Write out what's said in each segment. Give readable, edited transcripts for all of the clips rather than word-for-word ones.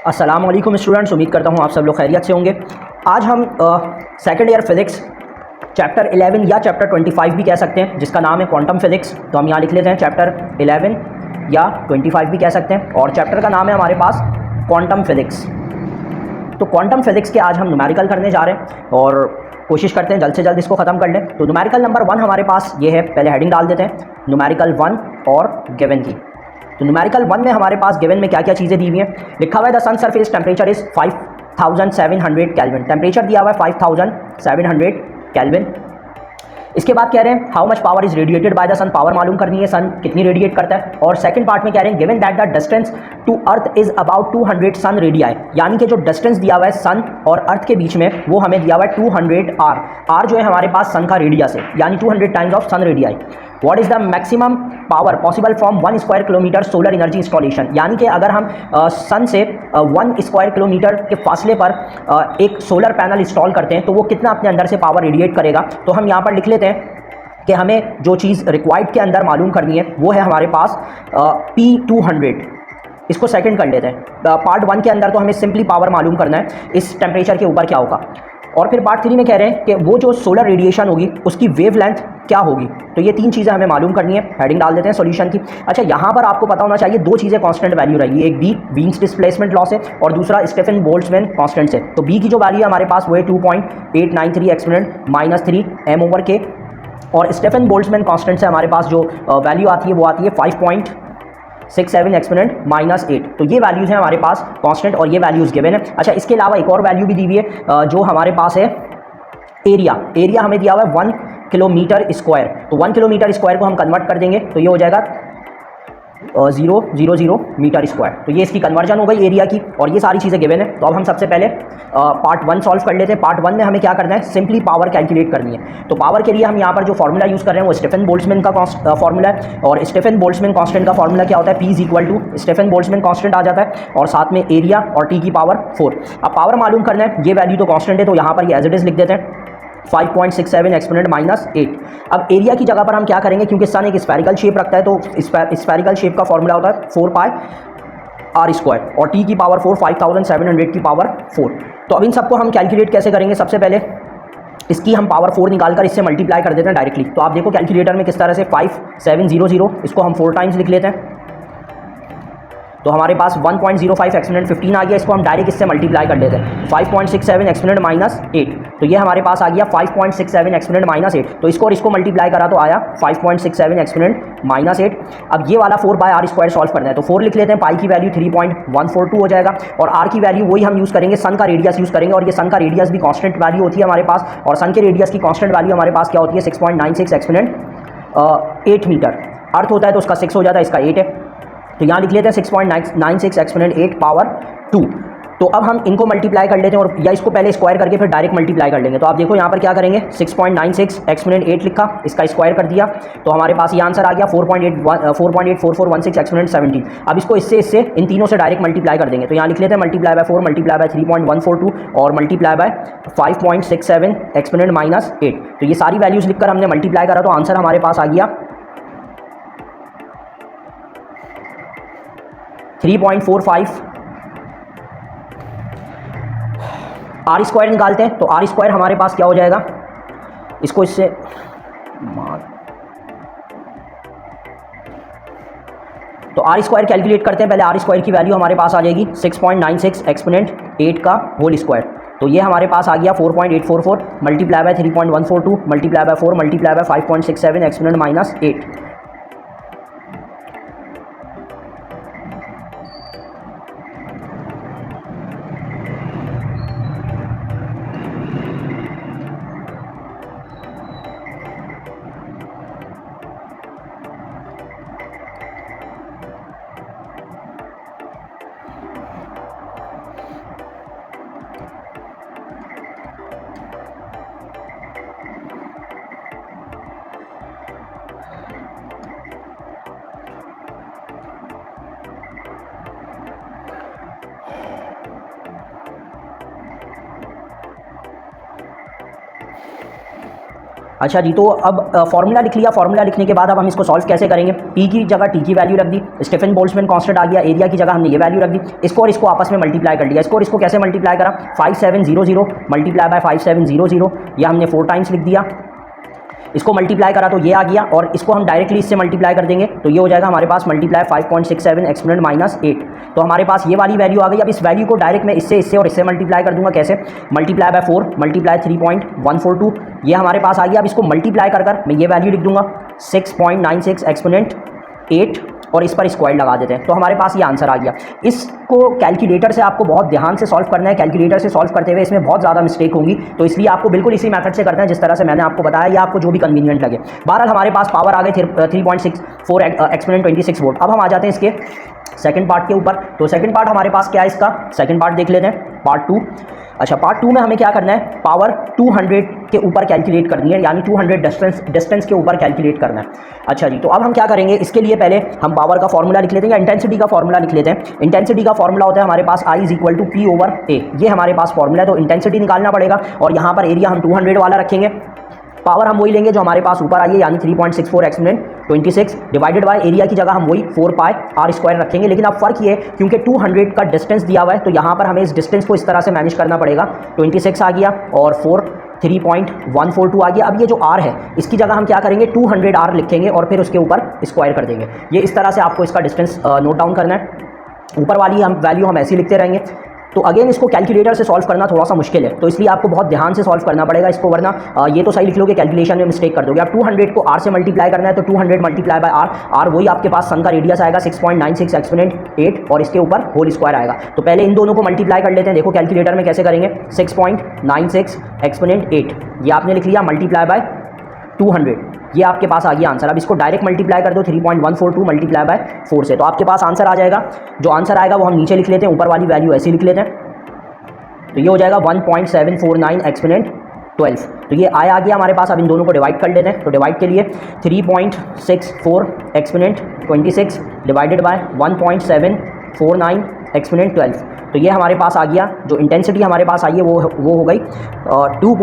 अस्सलाम वालेकुम स्टूडेंट्स, उम्मीद करता हूँ आप सब लोग खैरियत से होंगे। आज हम सेकेंड ईयर फिज़िक्स चैप्टर 11 या चैप्टर 25 भी कह सकते हैं, जिसका नाम है क्वांटम फिज़िक्स। तो हम यहाँ लिख लेते हैं चैप्टर 11 या 25 भी कह सकते हैं, और चैप्टर का नाम है हमारे पास क्वांटम फिज़िक्स। तो क्वांटम फिज़िक्स के आज हम न्यूमेरिकल करने जा रहे हैं और कोशिश करते हैं जल्द से जल्द इसको ख़त्म कर लें। तो न्यूमेरिकल नंबर 1 हमारे पास ये है, पहले हेडिंग डाल देते हैं न्यूमेरिकल 1 और गिवन की। तो न्यूमेरिकल 1 में हमारे पास गिवन में क्या क्या चीज़ें दी हुई हैं। लिखा हुआ है the sun surface temperature is 5700 kelvin. Temperature दिया हुआ है 5700 केल्विन। इसके बाद कह रहे हैं how much power is radiated by the sun. Power मालूम करनी है, सन कितनी रेडिएट करता है। और सेकंड पार्ट में कह रहे हैं given that the distance to earth is about 200 sun radii, यानी कि जो डिस्टेंस दिया हुआ है सन और अर्थ के बीच में वो हमें दिया हुआ है 200 आर। आर जो है हमारे पास सन का रेडियस है, यानी 200 times of sun radii. What is the maximum power possible from 1 square kilometre solar energy installation, यानी कि अगर हम सन से 1 स्क्वायर किलोमीटर के फासले पर एक सोलर पैनल इंस्टॉल करते हैं तो वो कितना अपने अंदर से पावर रेडिएट करेगा। तो हम यहाँ पर लिख लेते हैं कि हमें जो चीज़ रिक्वायर्ड के अंदर मालूम करनी है वो है हमारे पास P200। इसको सेकंड कर लेते हैं। पार्ट 1 के अंदर तो हमें सिंपली पावर मालूम करना है इस टेम्परेचर के ऊपर क्या होगा, और फिर पार्ट 3 में कह रहे हैं कि वो जो सोलर रेडिएशन होगी उसकी वेवलेंथ क्या होगी। तो ये 3 चीज़ें हमें मालूम करनी है। हेडिंग डाल देते हैं सॉल्यूशन की। अच्छा, यहाँ पर आपको पता होना चाहिए 2 चीज़ें कांस्टेंट वैल्यू रहेगी, एक बी वीन्स डिस्प्लेसमेंट लॉ से और दूसरा स्टीफन बोल्ट्जमैन कांस्टेंट से। तो बी की जो वैल्यू है हमारे पास वो है 2.893 एक्सपोनेंट -3 m/k, और स्टीफन बोल्ट्जमैन कांस्टेंट से हमारे पास जो वैल्यू आती है वो आती है 5.67 एक्सपोनेंट -8। तो ये वैल्यूज़ हैं हमारे पास कांस्टेंट और ये वैल्यूज़ गिवन है। अच्छा, इसके अलावा एक और वैल्यू भी दी हुई है जो हमारे पास है एरिया। एरिया हमें दिया हुआ है 1 किलोमीटर स्क्वायर। तो 1 किलोमीटर स्क्वायर को हम कन्वर्ट कर देंगे तो ये हो जाएगा 000 मीटर स्क्वायर। तो ये इसकी कन्वर्जन हो गई एरिया की, और ये सारी चीज़ें गिवन है। तो अब हम सबसे पहले पार्ट 1 सॉल्व कर लेते हैं। पार्ट 1 में हमें क्या करना है, सिंपली पावर कैलकुलेट करनी है। तो पावर के लिए हम यहाँ पर जो फार्मूला यूज़ कर रहे हैं वो स्टीफन बोल्ट्जमैन का फार्मूला है, और स्टीफन बोल्ट्जमैन कांस्टेंट का फार्मूला क्या होता है, P = स्टीफन बोल्ट्जमैन कांस्टेंट आ जाता है और साथ में एरिया और T की पावर 4। अब पावर मालूम करना है, ये वैल्यू तो कांस्टेंट है तो यहाँ पर ये एज इट इज लिख देते हैं 5.67 एक्सपोनेंट -8। अब एरिया की जगह पर हम क्या करेंगे, क्योंकि सन एक स्फेरिकल शेप रखता है तो स्फेरिकल शेप का फॉर्मूला होता है 4πr², और टी की पावर 4 5700 की पावर 4। तो अब इन सबको हम कैलकुलेट कैसे करेंगे, सबसे पहले इसकी हम पावर 4 निकालकर इससे मल्टीप्लाई कर देते हैं डायरेक्टली। तो आप देखो कैलकुलेटर में किस तरह से 5700, इसको हम 4 टाइम्स लिख लेते हैं। तो हमारे पास 1.05 एक्सपोनेंट 15 आ गया, इसको हम डायरेक्ट इससे मल्टीप्लाई कर देते हैं 5.67 एक्सपोनेंट -8। तो ये हमारे पास आ गया 5.67 एक्सपोनेंट -8। तो इसको और इसको मल्टीप्लाई करा तो आया 5.67 एक्सपोनेंट -8। अब ये वाला 4/r² सॉल्व करना है तो 4 लिख लेते हैं। पाई की वैल्यू 3.142 हो जाएगा, और आर की वैल्यू वही हम यूज़ करेंगे, सन का रेडियस यूज़ करेंगे, और ये सन का रेडियस भी कांस्टेंट वैल्यू होती है हमारे पास, और सन के रेडियस की कांस्टेंट वैल्यू हमारे पास क्या होती है 6.96 एक्सपोनेंट 8 मीटर। अर्थ होता है तो उसका 6 हो जाता है, इसका 8 है। तो यहाँ लिख लेते हैं 6.96 एक्सपोनेंट 8 पावर 2। तो अब हम इनको मल्टीप्लाई कर लेते हैं, और या इसको पहले स्क्वायर करके फिर डायरेक्ट मल्टीप्लाई कर लेंगे। तो आप देखो यहाँ पर क्या करेंगे, 6.96 एक्सपोनेंट 8 लिखा, इसका स्क्वायर कर दिया तो हमारे पास ये आंसर आ गया 4.84416 एक्सपोनेंट 17। अब इसको इससे इन तीनों से डायरेक्ट मल्टीप्लाई कर देंगे। तो यहाँ लिख लेते हैं मल्टीप्लाई बाय 4 मल्टीप्लाई बाय 3.142 और मल्टीप्लाई बाय 5.67 एक्सपोनेंट -8। तो ये सारी वैल्यूज़ लिखकर हमने मल्टीप्लाई करा तो आंसर हमारे पास आ गया 3.45। r² निकालते हैं तो r² हमारे पास क्या हो जाएगा, इसको इससे तो r² कैलकुलेट करते हैं। पहले r² की वैल्यू हमारे पास आ जाएगी 6.96 एक्सपोनेंट 8 का होल स्क्वायर। तो ये हमारे पास आ गया 4.844 multiply by 3.142 multiply by 4 multiply by 5.67 exponent -8। अच्छा जी, तो अब फॉर्मूला लिख लिया। फॉर्मूला लिखने के बाद अब हम इसको सॉल्व कैसे करेंगे। पी की जगह टी की वैल्यू रख दी, स्टीफन बोल्ट्जमैन कांस्टेंट आ गया, एरिया की जगह हमने ये वैल्यू रख दी, इसको और इसको आपस में मल्टीप्लाई कर लिया। इसको और इसको कैसे मल्टीप्लाई करा, 5700 मल्टीप्लाई बाय 5700, यह हमने 4 टाइम्स लिख दिया। इसको मल्टीप्लाई करा तो ये आ गया, और इसको हम डायरेक्टली इससे मल्टीप्लाई कर देंगे तो ये हो जाएगा हमारे पास मल्टीप्लाई 5.67 एक्सपोनेंट -8। तो हमारे पास ये वाली वैल्यू आ गई। अब इस वैल्यू को डायरेक्ट मैं इससे और इससे मल्टीप्लाई कर दूंगा। कैसे, मल्टीप्लाई बाय 4 मल्टीप्लाई 3.142, ये हमारे पास आ गया। अब इसको मल्टीप्लाई कर मैं ये वैल्यू लिख दूंगा 6.96 एक्सपोनेंट 8, और इस पर स्क्वायर लगा देते हैं तो हमारे पास ये आंसर आ गया। इसको कैलकुलेटर से आपको बहुत ध्यान से सॉल्व करना है। कैलकुलेटर से सॉल्व करते हुए इसमें बहुत ज़्यादा मिस्टेक होंगी, तो इसलिए आपको बिल्कुल इसी मेथड से करना है जिस तरह से मैंने आपको बताया, या आपको जो भी कन्वीनियंट लगे। बहरहाल हमारे पास पावर आ गई 3.64 एक्सपोनेंट 26 वोल्ट। अब हम आ जाते हैं इसके सेकंड पार्ट के ऊपर। तो सेकंड पार्ट हमारे पास क्या है, इसका सेकंड पार्ट देख लेते हैं, पार्ट 2। अच्छा, पार्ट 2 में हमें क्या करना है, पावर 200 के ऊपर कैलकुलेट करनी है, यानी 200 डिस्टेंस के ऊपर कैलकुलेट करना है। अच्छा जी, तो अब हम क्या करेंगे, इसके लिए पहले हम पावर का फॉर्मूला लिख लेते हैं, या इंटेंसिटी का फॉर्मूला लिख लेते हैं। इंटेंसिटी का फॉर्मूला होता है हमारे पास I = P/A। ये हमारे पास फॉर्मूला है। तो इंटेंसिटी निकालना पड़ेगा, और यहाँ पर एरिया हम 200 वाला रखेंगे, पावर हम वही लेंगे जो हमारे पास ऊपर आई है, यानी 3.64 एक्सपोनेंट 26 डिवाइडेड बाय एरिया की जगह हम वही 4πr² रखेंगे। लेकिन अब फर्क ये, क्योंकि 200 का डिस्टेंस दिया हुआ है, तो यहाँ पर हमें इस डिस्टेंस को इस तरह से मैनेज करना पड़ेगा। 26 आ गया और 3.142 आ गया। अब ये जो r है, इसकी जगह हम क्या करेंगे, 200r लिखेंगे और फिर उसके ऊपर स्क्वायर कर देंगे। ये इस तरह से आपको इसका डिस्टेंस नोट डाउन करना है। ऊपर वाली हम वैल्यू हम ऐसे ही लिखते रहेंगे। तो अगेन इसको कैलकुलेटर से सॉल्व करना थोड़ा सा मुश्किल है, तो इसलिए आपको बहुत ध्यान से सॉल्व करना पड़ेगा इसको, वरना ये तो सही लिख लोगे, कैलकुलेशन में मिस्टेक कर दोगे। आप 200 को r से मल्टीप्लाई करना है तो 200 मल्टीप्लाई बाय r वही आपके पास सन का रेडियस आएगा 6.96 एक्सपोनेंट 8, और इसके ऊपर होल स्क्वायर आएगा। तो पहले इन दोनों को मल्टीप्लाई कर लेते हैं। देखो कैलकुलेटर में कैसे करेंगे, 6.96 एक्सपोनेंट 8 ये आपने लिख लिया, मल्टीप्लाई बाय 200, ये आपके पास आ गया आंसर। अब इसको डायरेक्ट मल्टीप्लाई कर दो 3.142 मल्टीप्लाई बाय 4 से, तो आपके पास आंसर आ जाएगा। जो आंसर आएगा वो हम नीचे लिख लेते हैं, ऊपर वाली वैल्यू ऐसे लिख लेते हैं। तो ये हो जाएगा 1.749 एक्सपोनेंट 12। तो ये आ गया हमारे पास। अब इन दोनों को डिवाइड कर लेते हैं। तो डिवाइड के लिए 3.64 एक्सपोनेंट 26 डिवाइडेड बाय 1.749 एक्सपोनेंट 12। तो ये हमारे पास आ गया। जो इंटेंसिटी हमारे पास आई है वो हो गई 2.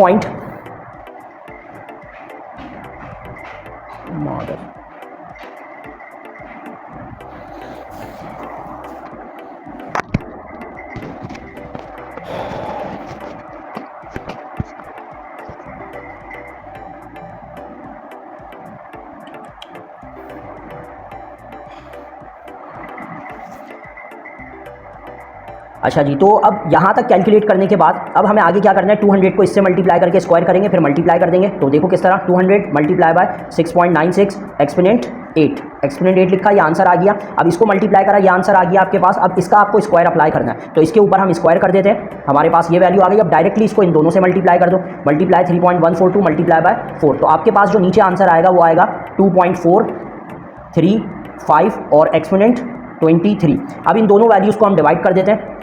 अच्छा जी, तो अब यहाँ तक कैलकुलेट करने के बाद अब हमें आगे क्या करना है, 200 को इससे मल्टीप्लाई करके स्क्वायर करेंगे, फिर मल्टीप्लाई कर देंगे। तो देखो किस तरह, 200 मल्टीप्लाई बाय 6.96 एक्सपोनेंट 8 एक्सपोनेंट 8 लिखा, ये आंसर आ गया। अब इसको मल्टीप्लाई करा, ये आंसर आ गया आपके पास। अब इसका आपको स्क्वायर अप्लाई करना है, तो इसके ऊपर हम स्क्वायर कर देते हैं, हमारे पास ये वैल्यू आ गई। अब डायरेक्टली इसको इन दोनों से मल्टीप्लाई कर दो, मल्टीप्लाई 3.142 मल्टीप्लाई बाय 4। तो आपके पास जो नीचे आंसर आएगा वो आएगा 2.435 और एक्सपोनेंट 23। अब इन दोनों वैल्यूज़ को हम डिवाइड कर देते हैं।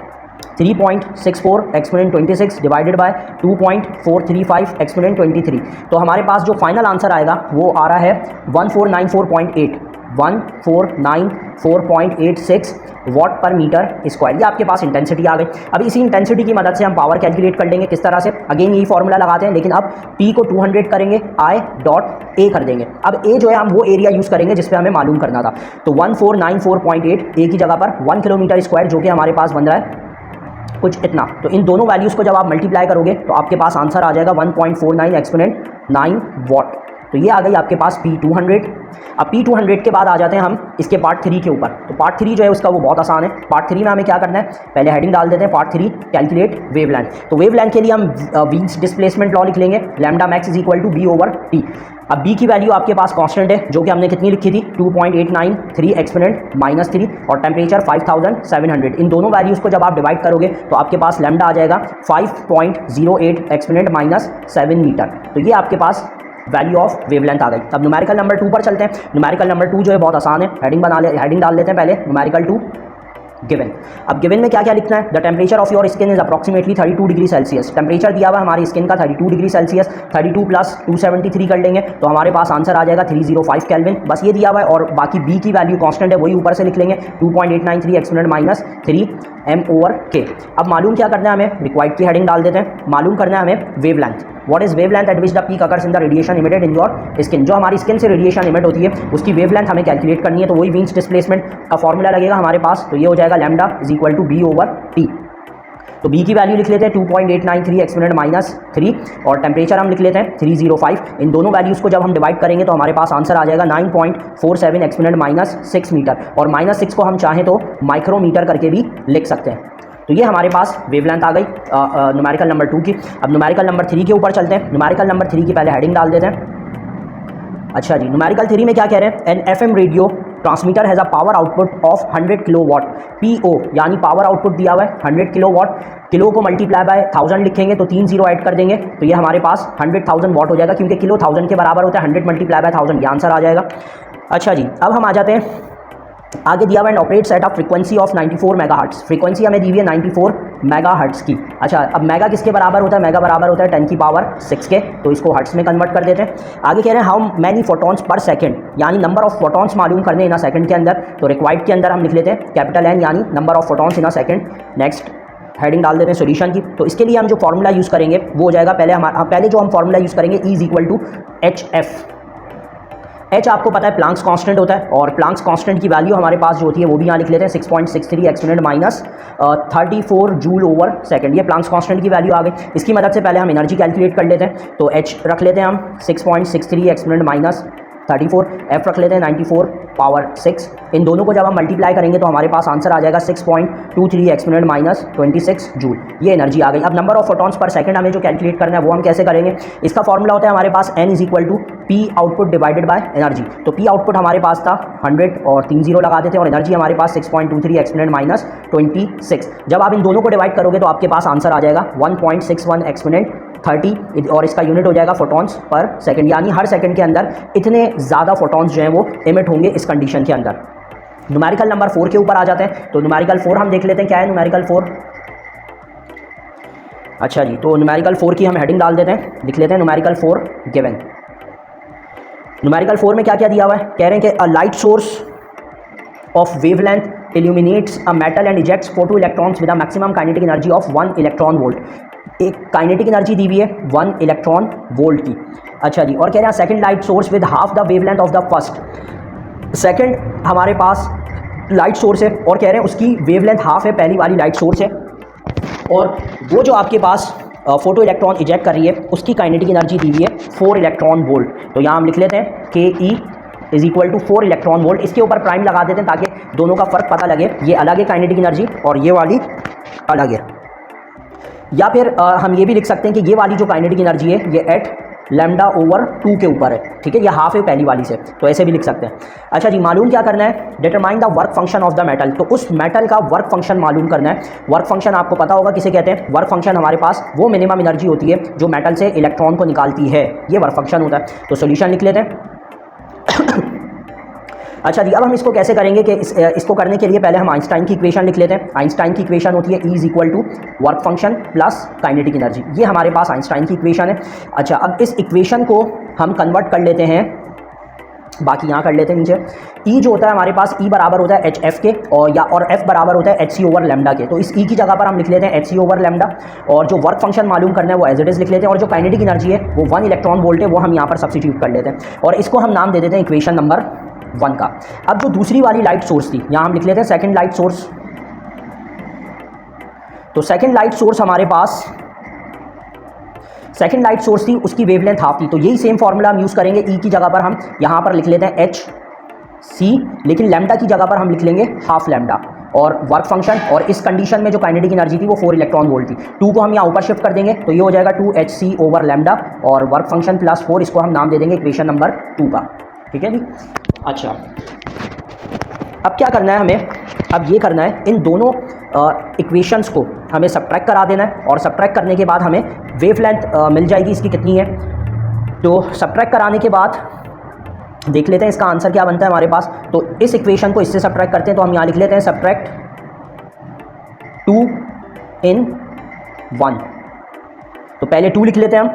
3.64 एक्सपोनेंट 26 डिवाइडेड बाय 2.435 एक्सपोनेंट 23। तो हमारे पास जो फाइनल आंसर आएगा वो आ रहा है 1494.86 वाट पर मीटर स्क्वायर। ये आपके पास इंटेंसिटी आ गई। अब इसी इंटेंसिटी की मदद से हम पावर कैलकुलेट कर लेंगे। किस तरह से, अगेन यही फॉर्मूला लगाते हैं, लेकिन अब P को 200 करेंगे, I.A कर देंगे। अब A जो है हम वो एरिया यूज़ करेंगे जिस पे हमें मालूम करना था। तो 1494.8 A की जगह पर 1 किलोमीटर स्क्वायर, जो कि हमारे पास बन रहा है कुछ इतना। तो इन दोनों वैल्यूज़ को जब आप मल्टीप्लाई करोगे तो आपके पास आंसर आ जाएगा 1.49 एक्सपोनेंट 9 वाट। तो ये आ गई आपके पास P200। अब P200 के बाद आ जाते हैं हम इसके पार्ट 3 के ऊपर। तो पार्ट 3 जो है उसका वो बहुत आसान है। पार्ट 3 में हमें क्या करना है, पहले हेडिंग डाल देते हैं पार्ट 3 कैलकुलेट वेवलेंथ। तो वेवलेंथ के लिए हम वीन्स डिस्प्लेसमेंट लॉ लिख लेंगे, लैम्डा मैक्स = B/T। अब B की वैल्यू आपके पास कांस्टेंट है, जो कि हमने कितनी लिखी थी, 2.893 एक्सपोनेंट -3, और टेम्परेचर 5700। इन दोनों वैल्यूज़ को जब आप डिवाइड करोगे तो आपके पास लैम्डा आ जाएगा 5.08 एक्सपोनेंट -7 मीटर। तो ये आपके पास वैल्यू ऑफ वेवलेंथ आ गई। अब न्यूमेरिकल नंबर 2 पर चलते हैं। न्यूमेरिकल नंबर 2 जो है बहुत आसान है। हेडिंग डाल लेते हैं पहले, न्यूमेरिकल 2 गिवन। अब गिवन में क्या क्या लिखना है, the temperature of your skin is approximately 32 degree Celsius. Temperature दिया हुआ है हमारी स्किन का 32 डिग्री सेल्सियस। 32 + 273 कर लेंगे तो हमारे पास आंसर आ जाएगा 305 केल्विन। बस ये दिया हुआ है, और बाकी B की वैल्यू कांस्टेंट है, वही ऊपर से लिख लेंगे 2.893 एक्सपोनेंट -3 m/K। अब मालूम क्या करना है हमें, रिक्वायर्ड की हेडिंग डाल देते हैं। मालूम करना है हमें wavelength. What is wavelength eight which the peak occurs in the radiation emitted in your skin. जो हमारी स्किन से रेडिएशन इमिट होती है उसकी वेवलेंथ हमें कैलकुलेट करनी है। तो वही वीन्स डिस्प्लेसमेंट का फॉर्मूला लगेगा हमारे पास। तो ये हो जाएगा lambda is equal to B over T. तो बी की वैल्यू लिख लेते हैं 2.893 एक्सपोनेंट -3 और टेम्परेचर हम लिख लेते हैं 305। इन दोनों वैल्यूज़ को जब हम डिवाइड करेंगे तो हमारे पास आंसर आ जाएगा 9.47 एक्सपोनेंट -6 मीटर। और -6 को हम चाहें तो माइक्रोमीटर करके भी लिख सकते हैं। तो ये हमारे पास वेवलेंथ आ गई न्यूमेरिकल नंबर 2 की। अब न्यूमेरिकल नंबर 3 के ऊपर चलते हैं। न्यूमेरिकल नंबर 3 की पहले हेडिंग डाल देते हैं। अच्छा जी, न्यूमेरिकल 3 में क्या कह रहे हैं, an FM radio transmitter has a power output of 100 kilowatt. PO यानी पावर आउटपुट दिया हुआ है 100 किलोवाट। किलो को मल्टीप्लाई बाय 1000 लिखेंगे तो 3 जीरो ऐड कर देंगे तो ये हमारे पास 100,000 वाट हो जाएगा, क्योंकि किलो 1000 के बराबर होता है। 100 मल्टीप्लाई बाय 1000 ये आंसर आ जाएगा। अच्छा जी, अब हम आ जाते हैं आगे दिया हुआ है operates at a frequency of 94 megahertz. Frequency हमें दी हुई है 94 मेगाहर्ट्ज की। अच्छा, अब मेगा किसके बराबर होता है, मेगा बराबर होता है 10 की पावर 6 के। तो इसको हर्ट्ज में कन्वर्ट कर देते हैं। आगे कह रहे हैं how many photons per second, यानी नंबर ऑफ फोटॉन्स मालूम करने इन अ सेकंड के अंदर। तो रिक्वायर्ड के अंदर हम लिख लेते हैं कैपिटल N यानी number of photons in a second. Next heading डाल देते हैं सॉल्यूशन की। तो इसके लिए हम जो फार्मूला यूज़ करेंगे वो हो जाएगा पहले जो हम फार्मूला यूज़ करेंगे E is equal to HF। H आपको पता है प्लांक्स कांस्टेंट होता है और प्लांक्स कांस्टेंट की वैल्यू हमारे पास जो होती है वो भी यहाँ लिख लेते हैं 6.63 एक्सपोनेंट -34 जूल ओवर सेकंड। ये प्लांक्स कांस्टेंट की वैल्यू आ गई। इसकी मदद से पहले हम एनर्जी कैलकुलेट कर लेते हैं। तो H रख लेते हैं हम 6.63 एक्सपोनेंट -34, F रख लेते हैं 94 पावर 6। इन दोनों को जब हम मल्टीप्लाई करेंगे तो हमारे पास आंसर आ जाएगा 6.23 एक्सपोनेंट -26 जूल। ये एनर्जी आ गई। अब number of photons per second हमें जो कैलकुलेट करना है वो हम कैसे करेंगे, इसका फॉर्मूला होता है हमारे पास N is equal to P output divided by energy. तो P आउटपुट हमारे पास था 100 और 3 जीरो लगा देते हैं और एनर्जी हमारे पास 6.23 एक्सपोनेंट -26। जब आप इन दोनों को डिवाइड करोगे तो आपके पास आंसर आ जाएगा 1.61 एक्सपोनेंट 30 और इसका यूनिट हो जाएगा फोटॉन्स पर सेकंड। यानी हर सेकंड के अंदर इतने ज़्यादा फोटॉन्स जो हैं वो इमिट होंगे इस कंडीशन के अंदर। न्यूमेरिकल नंबर 4 के ऊपर आ जाते हैं। तो न्यूमेरिकल 4 हम देख लेते हैं क्या है न्यूमेरिकल 4। अच्छा जी, तो न्यूमेरिकल 4 की हम हेडिंग डाल देते हैं, लिख लेते हैं न्यूमेरिकल 4 गिवन। न्यूमेरिकल 4 में क्या क्या दिया हुआ है, कह रहे हैं कि a light source of wavelength illuminates a metal and ejects photo electrons with a maximum kinetic energy of 1 electron volt. एक काइनेटिक एनर्जी दी हुई है 1 इलेक्ट्रॉन वोल्ट की। अच्छा जी, और कह रहे हैं second light source with half the wavelength of the first. Second हमारे पास लाइट सोर्स है और कह रहे हैं उसकी वेवलेंथ हाफ है पहली वाली लाइट सोर्स है, और वो जो आपके पास फोटो इलेक्ट्रॉन इजेक्ट कर रही है उसकी काइनेटिक एनर्जी दी हुई है 4 इलेक्ट्रॉन वोल्ट। तो यहाँ हम लिख लेते हैं KE is equal to 4 electron volt. इसके ऊपर प्राइम लगा देते हैं ताकि दोनों का फ़र्क पता लगे, ये अलग है काइनेटिक एनर्जी और ये वाली अलग है। या फिर हम ये भी लिख सकते हैं कि ये वाली जो काइनेटिक एनर्जी है ये एट लैम्डा ओवर 2 के ऊपर है, ठीक है, ये हाफ है पहली वाली से, तो ऐसे भी लिख सकते हैं। अच्छा जी, मालूम क्या करना है, determine the work function of the metal. तो उस मेटल का वर्क फंक्शन मालूम करना है। वर्क फंक्शन आपको पता होगा किसे कहते हैं। वर्क फंक्शन हमारे पास वो मिनिमम एनर्जी होती है जो मेटल से इलेक्ट्रॉन को निकालती है, ये वर्क फंक्शन होता है। तो सोल्यूशन लिख लेते हैं। अच्छा जी, अब हम इसको कैसे करेंगे कि इसको करने के लिए पहले हम आइंस्टाइन की इक्वेशन लिख लेते हैं। आइंस्टाइन की इक्वेशन होती है E is equal to work function plus kinetic energy. ये हमारे पास आइंस्टाइन की इक्वेशन है। अच्छा, अब इस इक्वेशन को हम कन्वर्ट कर लेते हैं, बाकी यहाँ कर लेते हैं नीचे। E जो होता है हमारे पास E बराबर होता है HF के और F बराबर होता है HC ओवर लैम्डा के। तो इस E की जगह पर हम लिख लेते हैं HC ओवर लैम्डा, और जो वर्क फंक्शन मालूम करना है वो एज इट इज़ लिख लेते हैं, और जो काइनेटिक एनर्जी है वो 1 इलेक्ट्रॉन वोल्ट है वो हम यहाँ पर सब्स्टिट्यूट कर लेते हैं और इसको हम नाम दे देते हैं इक्वेशन नंबर 1 का। अब जो दूसरी वाली लाइट सोर्स थी यहाँ हम लिख लेते हैं सेकंड लाइट सोर्स। तो सेकंड लाइट सोर्स हमारे पास सेकंड लाइट सोर्स थी, उसकी वेवलेंथ हाफ थी। तो यही सेम फार्मूला हम यूज़ करेंगे। E की जगह पर हम यहाँ पर लिख लेते हैं HC, लेकिन लैम्डा की जगह पर हम लिख लेंगे हाफ लैम्डा, और वर्क फंक्शन, और इस कंडीशन में जो काइनेटिक एनर्जी थी वो 4 इलेक्ट्रॉन वोल्ट थी। 2 को हम यहाँ ऊपर शिफ्ट कर देंगे तो ये हो जाएगा 2HC ओवर लैम्डा, और वर्क फंक्शन प्लस 4 इसको हम नाम दे देंगे इक्वेशन नंबर 2 का, ठीक है जी। अच्छा, अब क्या करना है हमें, अब ये करना है इन दोनों इक्वेशंस को हमें सब्ट्रैक्ट करा देना है, और सब्ट्रैक्ट करने के बाद हमें वेवलेंथ मिल जाएगी इसकी कितनी है। तो सब्ट्रैक्ट कराने के बाद देख लेते हैं इसका आंसर क्या बनता है हमारे पास। तो इस इक्वेशन को इससे सब्ट्रैक्ट करते हैं, तो हम यहाँ लिख लेते हैं सब्ट्रैक्ट 2 in 1। तो पहले 2 लिख लेते हैं हम,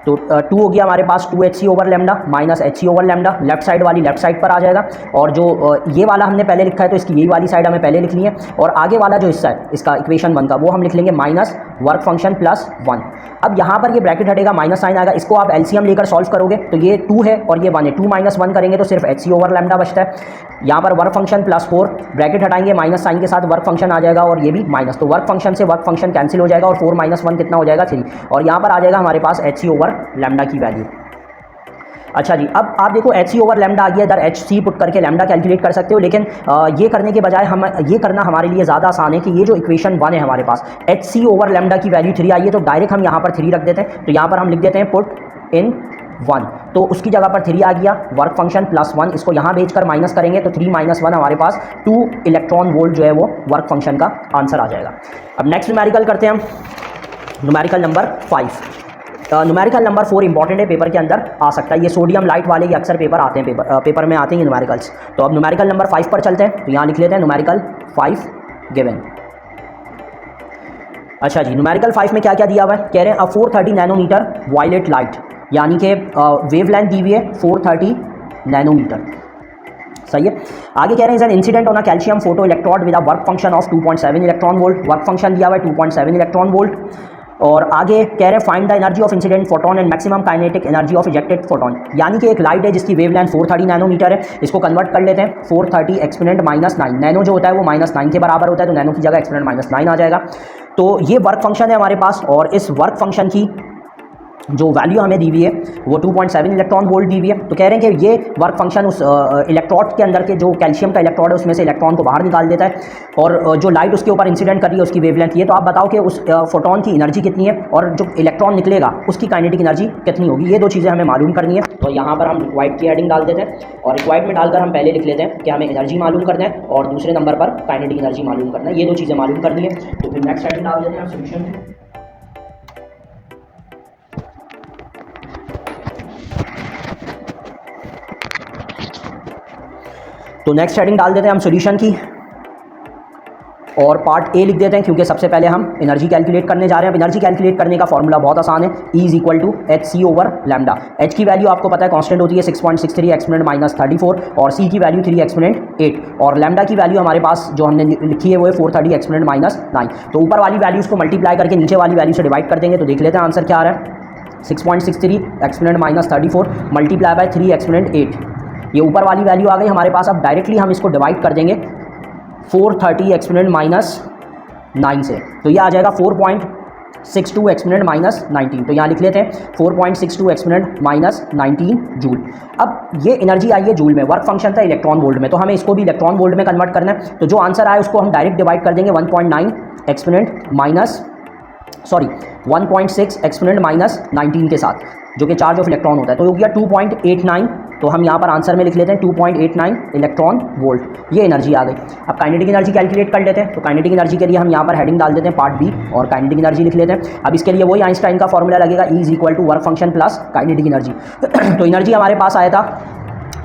तो 2 हो गया हमारे पास 2hc over lambda minus hc over lambda, left side वाली लेफ्ट साइड पर आ जाएगा। और जो ये वाला हमने पहले लिखा है तो इसकी यही वाली साइड हमें पहले लिखनी है, और आगे वाला जो हिस्सा है इसका इक्वेशन 1 का वो हम लिख लेंगे माइनस वर्क फंक्शन प्लस 1। अब यहाँ पर ये ब्रैकेट हटेगा, माइनस साइन आएगा, इसको आप एलसीएम लेकर सॉल्व करोगे तो ये 2 है और ये 1 है, 2 माइनस 1 करेंगे तो सिर्फ hc ओवर लैम्डा बचता है। यहाँ पर वर्क फंक्शन प्लस 4 ब्रैकेट हटाएंगे, माइनस साइन के साथ वर्क फंक्शन आ जाएगा और ये भी माइनस, तो वर्क फंक्शन से वर्क फंक्शन कैंसिल हो जाएगा और 4 माइनस 1 कितना हो जाएगा 3, और यहाँ पर आ जाएगा हमारे पास hc ओवर लैम्डा की वैल्यू। अच्छा जी, अब आप देखो hc ओवर लैम्डा आ गया, इधर hc पुट करके लैम्डा कैलकुलेट कर सकते हो, लेकिन ये करने के बजाय हम ये करना हमारे लिए ज़्यादा आसान है कि ये जो इक्वेशन 1 है हमारे पास hc ओवर लैम्डा की वैल्यू 3 आई है, तो डायरेक्ट हम यहाँ पर 3 रख देते हैं। तो यहाँ पर हम लिख देते हैं पुट इन 1, तो उसकी जगह पर 3 आ गया, वर्क फंक्शन प्लस 1, इसको यहाँ भेजकर माइनस करेंगे तो 3 माइनस 1 हमारे पास 2 इलेक्ट्रॉन वोल्ट जो है वो वर्क फंक्शन का आंसर आ जाएगा। अब नेक्स्ट न्यूमेरिकल करते हैं हम, numerical number 5। Numerical number 4 important है, पेपर के अंदर आ सकता है, ये सोडियम लाइट वाले ये अक्सर पेपर आते हैं, पेपर में आते हैं न्यूमेरिकल्स। तो अब न्यूमेरिकल नंबर 5 पर चलते हैं, तो यहाँ लिख लेते हैं न्यूमेरिकल 5 गिवन। अच्छा जी, न्यूमेरिकल 5 में क्या क्या दिया हुआ है, कह रहे हैं 430 नैनोमीटर वायलेट लाइट, यानी कि वेवलेंथ दी हुई है 430 नैनोमीटर, सही है। आगे कह रहे हैं incident on a calcium photo electrode with a work function of 2.7 electron volt, work function दिया हुआ है 2.7 इलेक्ट्रॉन वोल्ट। और आगे कह रहे हैं find the energy of incident photon and maximum kinetic energy of ejected photon, यानी कि एक लाइट है जिसकी वेवलेंथ 430 नैनोमीटर है, इसको कन्वर्ट कर लेते हैं 430 एक्सपोनेंट -9, नैनो जो होता है वो -9 के बराबर होता है, तो नैनो की जगह एक्सपोनेंट -9 आ जाएगा। तो ये वर्क फंक्शन है हमारे पास, और इस वर्क फंक्शन की जो वैल्यू हमें दी हुई है वो 2.7 इलेक्ट्रॉन वोल्ट दी हुई है। तो कह रहे हैं कि ये वर्क फंक्शन उस इलेक्ट्रोड के अंदर के जो कैल्शियम का इलेक्ट्रोड है उसमें से इलेक्ट्रॉन को बाहर निकाल देता है, और जो लाइट उसके ऊपर इंसिडेंट कर रही है उसकी वेवलेंथ ये। तो आप बताओ कि उस फोटोन की एनर्जी कितनी है और जो इलेक्ट्रॉन निकलेगा उसकी काइनेटिक एनर्जी कितनी होगी, ये 2 चीज़ें हमें मालूम करनी है। तो यहाँ पर हम रिक्वायर्ड की हेडिंग डाल देते हैं, और रिक्वायर्ड में डालकर हम पहले लिख लेते हैं कि हमें एनर्जी मालूम करना है और दूसरे नंबर पर काइनेटिक एनर्जी मालूम करना है, ये 2 चीज़ें मालूम करनी है। तो फिर नेक्स्ट हेडिंग डाल देते हैं हम सोल्यूशन। तो नेक्स्ट हेडिंग डाल देते हैं हम सॉल्यूशन की, और पार्ट ए लिख देते हैं क्योंकि सबसे पहले हम एनर्जी कैलकुलेट करने जा रहे हैं। अब एनर्जी कैलकुलेट करने का फॉर्मूला बहुत आसान है, E is equal to hc over lambda. h की वैल्यू आपको पता है कांस्टेंट होती है 6.63 एक्सपोनेंट -34, और c की वैल्यू 3 एक्सपोनेंट 8, और लैम्डा की वैल्यू हमारे पास जो हमने लिखी है वो है 430 एक्सपोनेंट -9। तो ऊपर वाली वैल्यूज़ को मल्टीप्लाई करके नीचे वाली वैल्यू से डिवाइड कर देंगे, तो देख लेते हैं आंसर क्या आ रहा है। 6.63 एक्सपोनेंट -34 मल्टीप्लाई बाय 3 एक्सपोनेंट 8, ये ऊपर वाली वैल्यू आ गई हमारे पास। अब डायरेक्टली हम इसको डिवाइड कर देंगे 430 एक्सपोनेंट -9 से, तो ये आ जाएगा 4.62 एक्सपोनेंट -19। तो यहाँ लिख लेते हैं 4.62 एक्सपोनेंट -19 जूल। अब ये एनर्जी आई है जूल में, वर्क फंक्शन था इलेक्ट्रॉन वोल्ट में, तो हमें इसको भी इलेक्ट्रॉन वोल्ट में कन्वर्ट करना है। तो जो आंसर आए उसको हम डायरेक्ट डिवाइड कर देंगे 1.9 एक्सपोनेंट 1.6 एक्सपोनेंट -19 के साथ, जो कि चार्ज ऑफ इलेक्ट्रॉन होता है, तो हो गया 2.89। तो हम यहाँ पर आंसर में लिख लेते हैं 2.89 इलेक्ट्रॉन वोल्ट, ये एनर्जी आ गई। अब काइनेटिक एनर्जी कैलकुलेट कर लेते हैं, तो काइनेटिक एनर्जी के लिए हम यहाँ पर हेडिंग डाल देते हैं पार्ट बी, और काइनेटिक एनर्जी लिख लेते हैं। अब इसके लिए वही आइंस्टाइन का फॉर्मूला लगेगा, E is equal to work function plus kinetic energy. तो एनर्जी हमारे पास आया था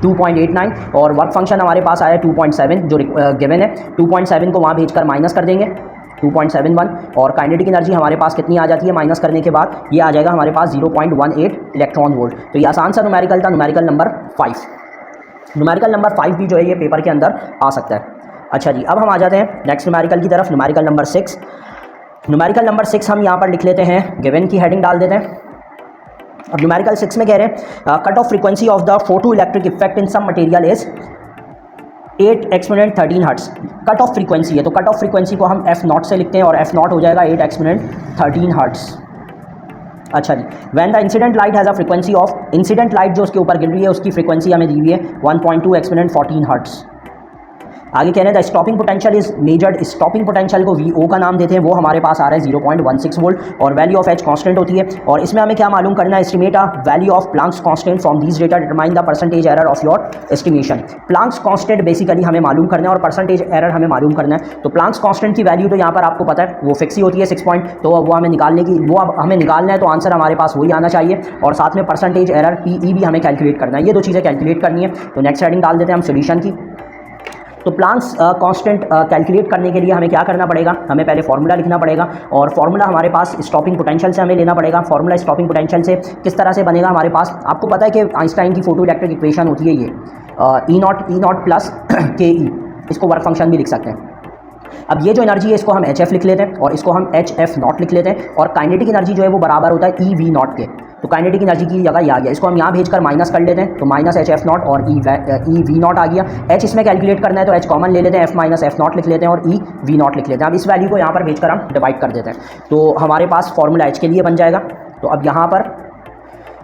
2.89, और वर्क फंक्शन हमारे पास आया 2.7 जो गिवन है, 2.7 को वहाँ भेजकर माइनस कर देंगे 2.71, और काइनेटिक एनर्जी हमारे पास कितनी आ जाती है माइनस करने के बाद, ये आ जाएगा हमारे पास 0.18 इलेक्ट्रॉन वोल्ट। तो ये आसान सा न्यूमेरिकल था, न्यूमेरिकल नंबर 5। न्यूमेरिकल नंबर 5 भी जो है ये पेपर के अंदर आ सकता है। अच्छा जी, अब हम आ जाते हैं नेक्स्ट न्यूमेरिकल की तरफ, न्यूमेरिकल नंबर 6। न्यूमेरिकल नंबर 6 हम यहाँ पर लिख लेते हैं, गिवन की हेडिंग डाल देते हैं। अब न्यूमेरिकल 6 में कह रहे हैं cut off frequency of the photoelectric effect in some material is 8 exponent 13 hertz. Cut off frequency है, तो कट ऑफ फ्रीक्वेंसी को हम f0 से लिखते हैं, और f0 हो जाएगा 8 एक्सपोनेंट 13 हर्ट्स। अच्छा जी, when the incident light has a frequency of, incident light जो उसके ऊपर गिर रही है उसकी फ्रीक्वेंसी हमें दी हुई है 1.2 एक्सपोनेंट 14 हर्ट्स। आगे कह रहे हैं the stopping potential is measured, stopping potential को VO का नाम देते हैं, वो हमारे पास आ रहा है 0.16 वोल्ट, और वैल्यू ऑफ H कांस्टेंट होती है। और इसमें हमें क्या मालूम करना है, estimate a value of Planck's constant from these data determine the percentage error of your estimation. Planck's constant basically हमें मालूम करना है और परसेंटेज एरर हमें मालूम करना है। तो प्लांक्स कांस्टेंट की वैल्यू तो यहाँ पर आपको पता है वो फिक्स ही होती है 6 पॉइंट, तो वो हमें निकालने की, वो अब हमें निकालना है, तो आंसर हमारे पास वही आना चाहिए, और साथ में परसेंटेज एरर PE भी हमें कैलकुलेट करना है, ये 2 चीज़ें कैलकुलेट करनी है। तो नेक्स्ट हेडिंग डाल देते हैं हम सोल्यूशन की। तो प्लांक्स कांस्टेंट कैलकुलेट करने के लिए हमें क्या करना पड़ेगा, हमें पहले फार्मूला लिखना पड़ेगा और फार्मूला हमारे पास स्टॉपिंग पोटेंशियल से हमें लेना पड़ेगा। फार्मूला स्टॉपिंग पोटेंशियल से किस तरह से बनेगा हमारे पास, आपको पता है कि आइंस्टाइन की फोटो इलेक्ट्रिक इक्वेशन होती है ये ई नॉट प्लस के ई, इसको वर्क फंक्शन भी लिख सकते हैं। अब ये जो एनर्जी है इसको हम एच एफ लिख लेते हैं और इसको हम एच एफ नॉट लिख लेते हैं और काइनेटिक एनर्जी जो है वो बराबर होता है ई वी नॉट के। तो काइनेटिक एनर्जी की जगह ये आ गया, इसको हम यहाँ भेजकर माइनस कर लेते हैं, तो माइनस एच एफ नॉट और ई वी नॉट आ गया। एच इसमें कैलकुलेट करना है तो एच कॉमन ले लेते हैं, एफ माइनस एफ नॉट लिख लेते हैं और ई वी नॉट लिख लेते हैं। अब इस वैल्यू को यहाँ पर भेजकर हम डिवाइड कर देते हैं, तो हमारे पास फॉर्मूला एच के लिए बन जाएगा। तो अब यहाँ पर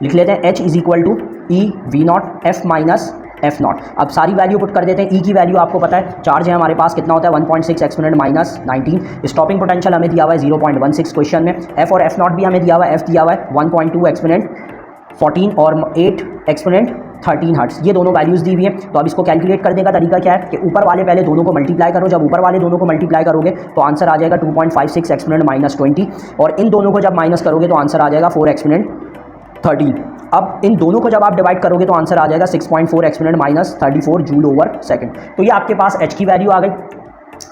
लिख लेते हैं H is equal to E V naught F minus F naught. अब सारी वैल्यू पुट कर देते हैं। ई की वैल्यू आपको पता है, चार्ज है हमारे पास कितना होता है 1.6 एक्सपोनेंट माइनस 19। स्टॉपिंग पोटेंशियल हमें दिया हुआ है 0.16 क्वेश्चन में। एफ और एफ नॉट भी हमें दिया हुआ है, एफ दिया हुआ है 1.2 एक्सपोनेंट 14 और 8 एक्सपोनेंट 13 हर्ट्ज, ये दोनों वैल्यूज़ दी हुई है। तो अब इसको कैलकुलेट करने का तरीका क्या है कि ऊपर वाले पहले दोनों को मल्टीप्लाई करो, जब ऊपर वाले दोनों को मल्टीप्लाई करोगे तो आंसर आ जाएगा 2.56 एक्सपोनेंट माइनस 20 और इन दोनों को जब माइनस करोगे तो आंसर आ जाएगा 4 एक्सपोनेंट 13। अब इन दोनों को जब आप डिवाइड करोगे तो आंसर आ जाएगा 6.4 exponent minus 34 joule over second. तो ये आपके पास एच की वैल्यू आ गई।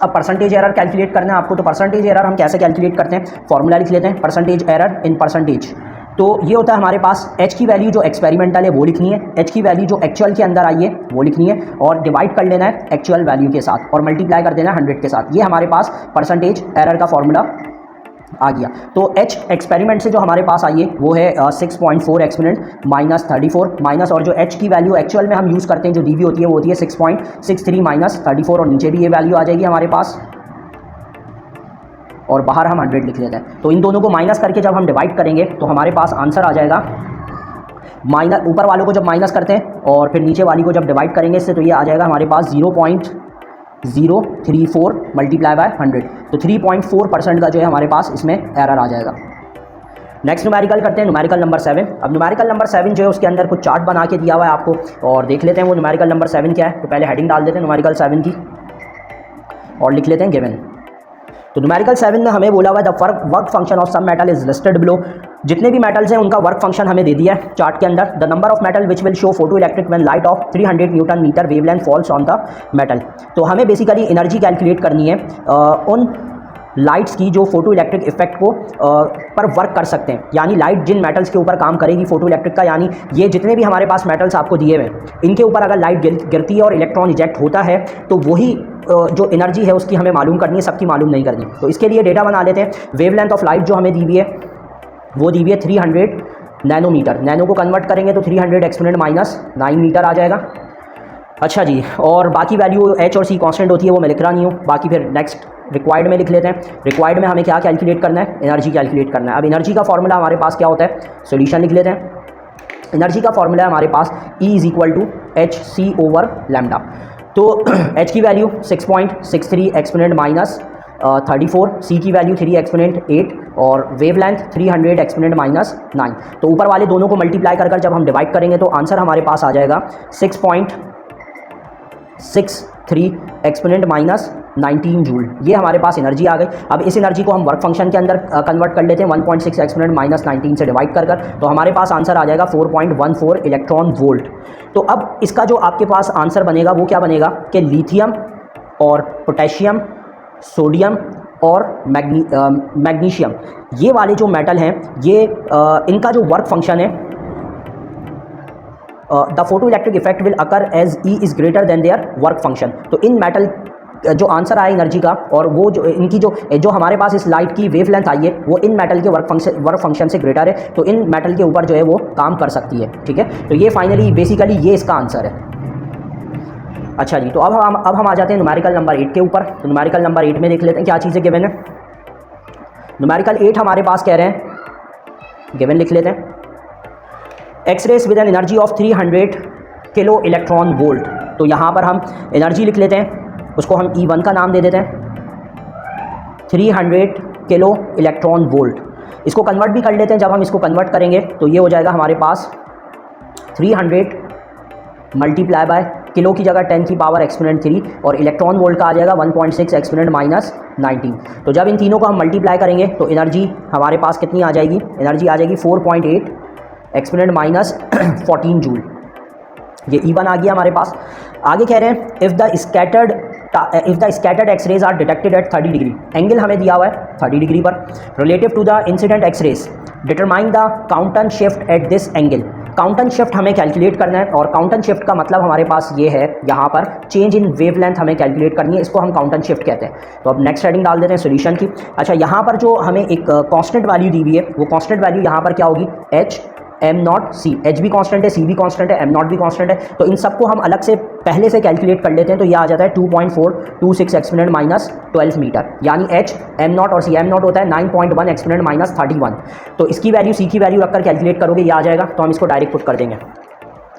अब परसेंटेज एरर कैलकुलेट करना है आपको, तो परसेंटेज एरर हम कैसे कैलकुलेट करते हैं, फॉर्मूला लिख लेते हैं परसेंटेज एरर इन परसेंटेज। तो ये होता है हमारे पास एच की वैल्यू जो एक्सपेरिमेंटल है वो लिखनी है, एच की वैल्यू जो एक्चुअल के अंदर आई है वो लिखनी है और डिवाइड कर लेना है एक्चुअल वैल्यू के साथ और मल्टीप्लाई कर देना है 100 के साथ। ये हमारे पास परसेंटेज एरर का फॉर्मूला आ गया। तो एच एक्सपेरिमेंट से जो हमारे पास आई है वो है 6.4 एक्सपोनेंट माइनस 34 माइनस, और जो एच की वैल्यू एक्चुअल में हम यूज़ करते हैं जो दी हुई होती है वो होती है 6.63 माइनस 34 और नीचे भी ये वैल्यू आ जाएगी हमारे पास और बाहर हम 100 लिख लेते हैं। तो इन दोनों को माइनस करके जब हम डिवाइड करेंगे तो हमारे पास आंसर आ जाएगा माइनस, ऊपर वालों को जब माइनस करते हैं और फिर नीचे वाली को जब डिवाइड करेंगे इससे तो ये आ जाएगा हमारे पास 0.034 मल्टीप्लाई बाय 100। तो 3.4% का जो है हमारे पास इसमें एरर आ जाएगा। नेक्स्ट न्यूमेरिकल करते हैं, न्यूमेरिकल नंबर 7। अब न्यूमेरिकल नंबर 7 जो है उसके अंदर कुछ चार्ट बना के दिया हुआ है आपको और देख लेते हैं वो न्यूमेरिकल नंबर 7 क्या है। तो पहले हेडिंग डाल देते हैं न्यूमेरिकल 7 की और लिख लेते हैं गिवन। तो न्यूमेरिकल 7 में हमें बोला हुआ है the work function of some metal is listed below. जितने भी मेटल्स हैं उनका वर्क फंक्शन हमें दे दिया है चार्ट के अंदर। The number of metal which will show photoelectric when light of 300 newton metre wavelength falls on the metal. तो हमें बेसिकली एनर्जी कैलकुलेट करनी है उन लाइट्स की जो फोटो इलेक्ट्रिक इफेक्ट को पर वर्क कर सकते हैं, यानी लाइट जिन मेटल्स के ऊपर काम करेगी फोटो इलेक्ट्रिक का, यानी ये जितने भी हमारे पास मेटल्स आपको दिए हुए इनके ऊपर अगर लाइट गिरती है और इलेक्ट्रॉन इजेक्ट होता है तो वही जो एनर्जी है उसकी हमें मालूम करनी है, सबकी मालूम नहीं करनी। तो इसके लिए डेटा बना लेते हैं। वेवलेंथ ऑफ लाइट जो हमें दी हुई है वो दी हुई है 300 नैनोमीटर। नैनो को कन्वर्ट करेंगे तो 300 एक्सपोनेंट माइनस 9 मीटर आ जाएगा। अच्छा जी, और बाकी वैल्यू एच और सी कांस्टेंट होती है वो मैं लिख रहा नहीं हूँ। बाकी फिर नेक्स्ट रिक्वायर्ड में लिख लेते हैं। रिक्वायर्ड में हमें क्या कैलकुलेट करना है, एनर्जी कैलकुलेट करना है। अब एनर्जी का फॉर्मूला हमारे पास क्या होता है, सोल्यूशन लिख लेते हैं। एनर्जी का फॉर्मूला है हमारे पास E is equal to H C over lambda. तो H की वैल्यू 6.63 एक्सपोनेंट माइनस 34, C की वैल्यू 3 एक्सपोनेंट 8 और वेवलेंथ 300 एक्सपोनेंट माइनस 9। तो ऊपर वाले दोनों को मल्टीप्लाई कर जब हम डिवाइड करेंगे तो आंसर हमारे पास आ जाएगा 6.63 एक्सपोनेंट माइनस 19 जूल। ये हमारे पास एनर्जी आ गई। अब इस एनर्जी को हम वर्क फंक्शन के अंदर कन्वर्ट कर लेते हैं 1.6 एक्सपोनेंट माइनस 19 से डिवाइड कर तो हमारे पास आंसर आ जाएगा 4.14 इलेक्ट्रॉन वोल्ट। तो अब इसका जो आपके पास आंसर बनेगा वो क्या बनेगा कि लिथियम और पोटेशियम, सोडियम और मैग्नीशियम, ये वाले जो मेटल हैं ये इनका जो वर्क फंक्शन है the photoelectric effect will occur as E is greater than their work function. तो इन मेटल जो आंसर आया एनर्जी का और वो जो इनकी जो हमारे पास इस लाइट की वेवलेंथ आई है वो इन मेटल के वर्क फंक्शन से ग्रेटर है, तो इन मेटल के ऊपर जो है वो काम कर सकती है। ठीक है, तो ये फाइनली बेसिकली ये इसका आंसर है। अच्छा जी, तो अब हम आ जाते हैं न्यूमेरिकल नंबर 8 के ऊपर। तो न्यूमेरिकल नंबर 8 में देख लेते हैं क्या चीज़ें गिवन है। न्यूमेरिकल 8 हमारे पास कह रहे हैं, गिवन लिख लेते हैं, X-rays with an energy of 300 kilo electron volt. तो यहाँ पर हम एनर्जी लिख लेते हैं, उसको हम E1 का नाम दे देते हैं, 300 किलो इलेक्ट्रॉन वोल्ट। इसको कन्वर्ट भी कर लेते हैं। जब हम इसको कन्वर्ट करेंगे तो ये हो जाएगा हमारे पास 300 मल्टीप्लाई बाय किलो की जगह 10 की पावर एक्सपोनेंट 3 और इलेक्ट्रॉन वोल्ट का आ जाएगा 1.6 एक्सपोनेंट माइनस 19। तो जब इन तीनों को हम मल्टीप्लाई करेंगे तो एनर्जी हमारे पास कितनी आ जाएगी, एनर्जी आ जाएगी 4.8 एक्सपोनेंट माइनस 14 जूल। ये E1 आ गया हमारे पास। आगे कह रहे हैं if the scattered if the scattered X rays are detected at 30 degree, angle हमें दिया हुआ है 30 डिग्री पर, relative to the incident X rays, determine the Compton shift at this angle. Compton shift हमें कैलकुलेट करना है, और काउंटन शिफ्ट का मतलब हमारे पास ये है, यहाँ पर चेंज इन वेवलेंथ हमें कैलकुलेट करनी है, इसको हम काउंटन शिफ्ट कहते हैं। तो अब नेक्स्ट हेडिंग डाल देते हैं सोल्यूशन की। अच्छा, यहाँ पर जो हमें एक कांस्टेंट वैल्यू दी हुई है, वो कांस्टेंट वैल्यू यहाँ पर क्या होगी, H am not C. H भी कांस्टेंट है, सी भी कांस्टेंट है, एम नॉट भी कांस्टेंट है। तो इन सबको हम अलग से पहले से कैलकुलेट कर लेते हैं। तो ये आ जाता है 2.426 एक्सपोनेंट माइनस 12 मीटर, यानी एच एम नॉट और सी। एम नॉट होता है 9.1 एक्सपोनेंट माइनस 31। तो इसकी वैल्यू सी की वैल्यू रखकर कैलकुलेट करोगे, ये आ जाएगा। तो हम इसको डायरेक्ट पुट कर देंगे।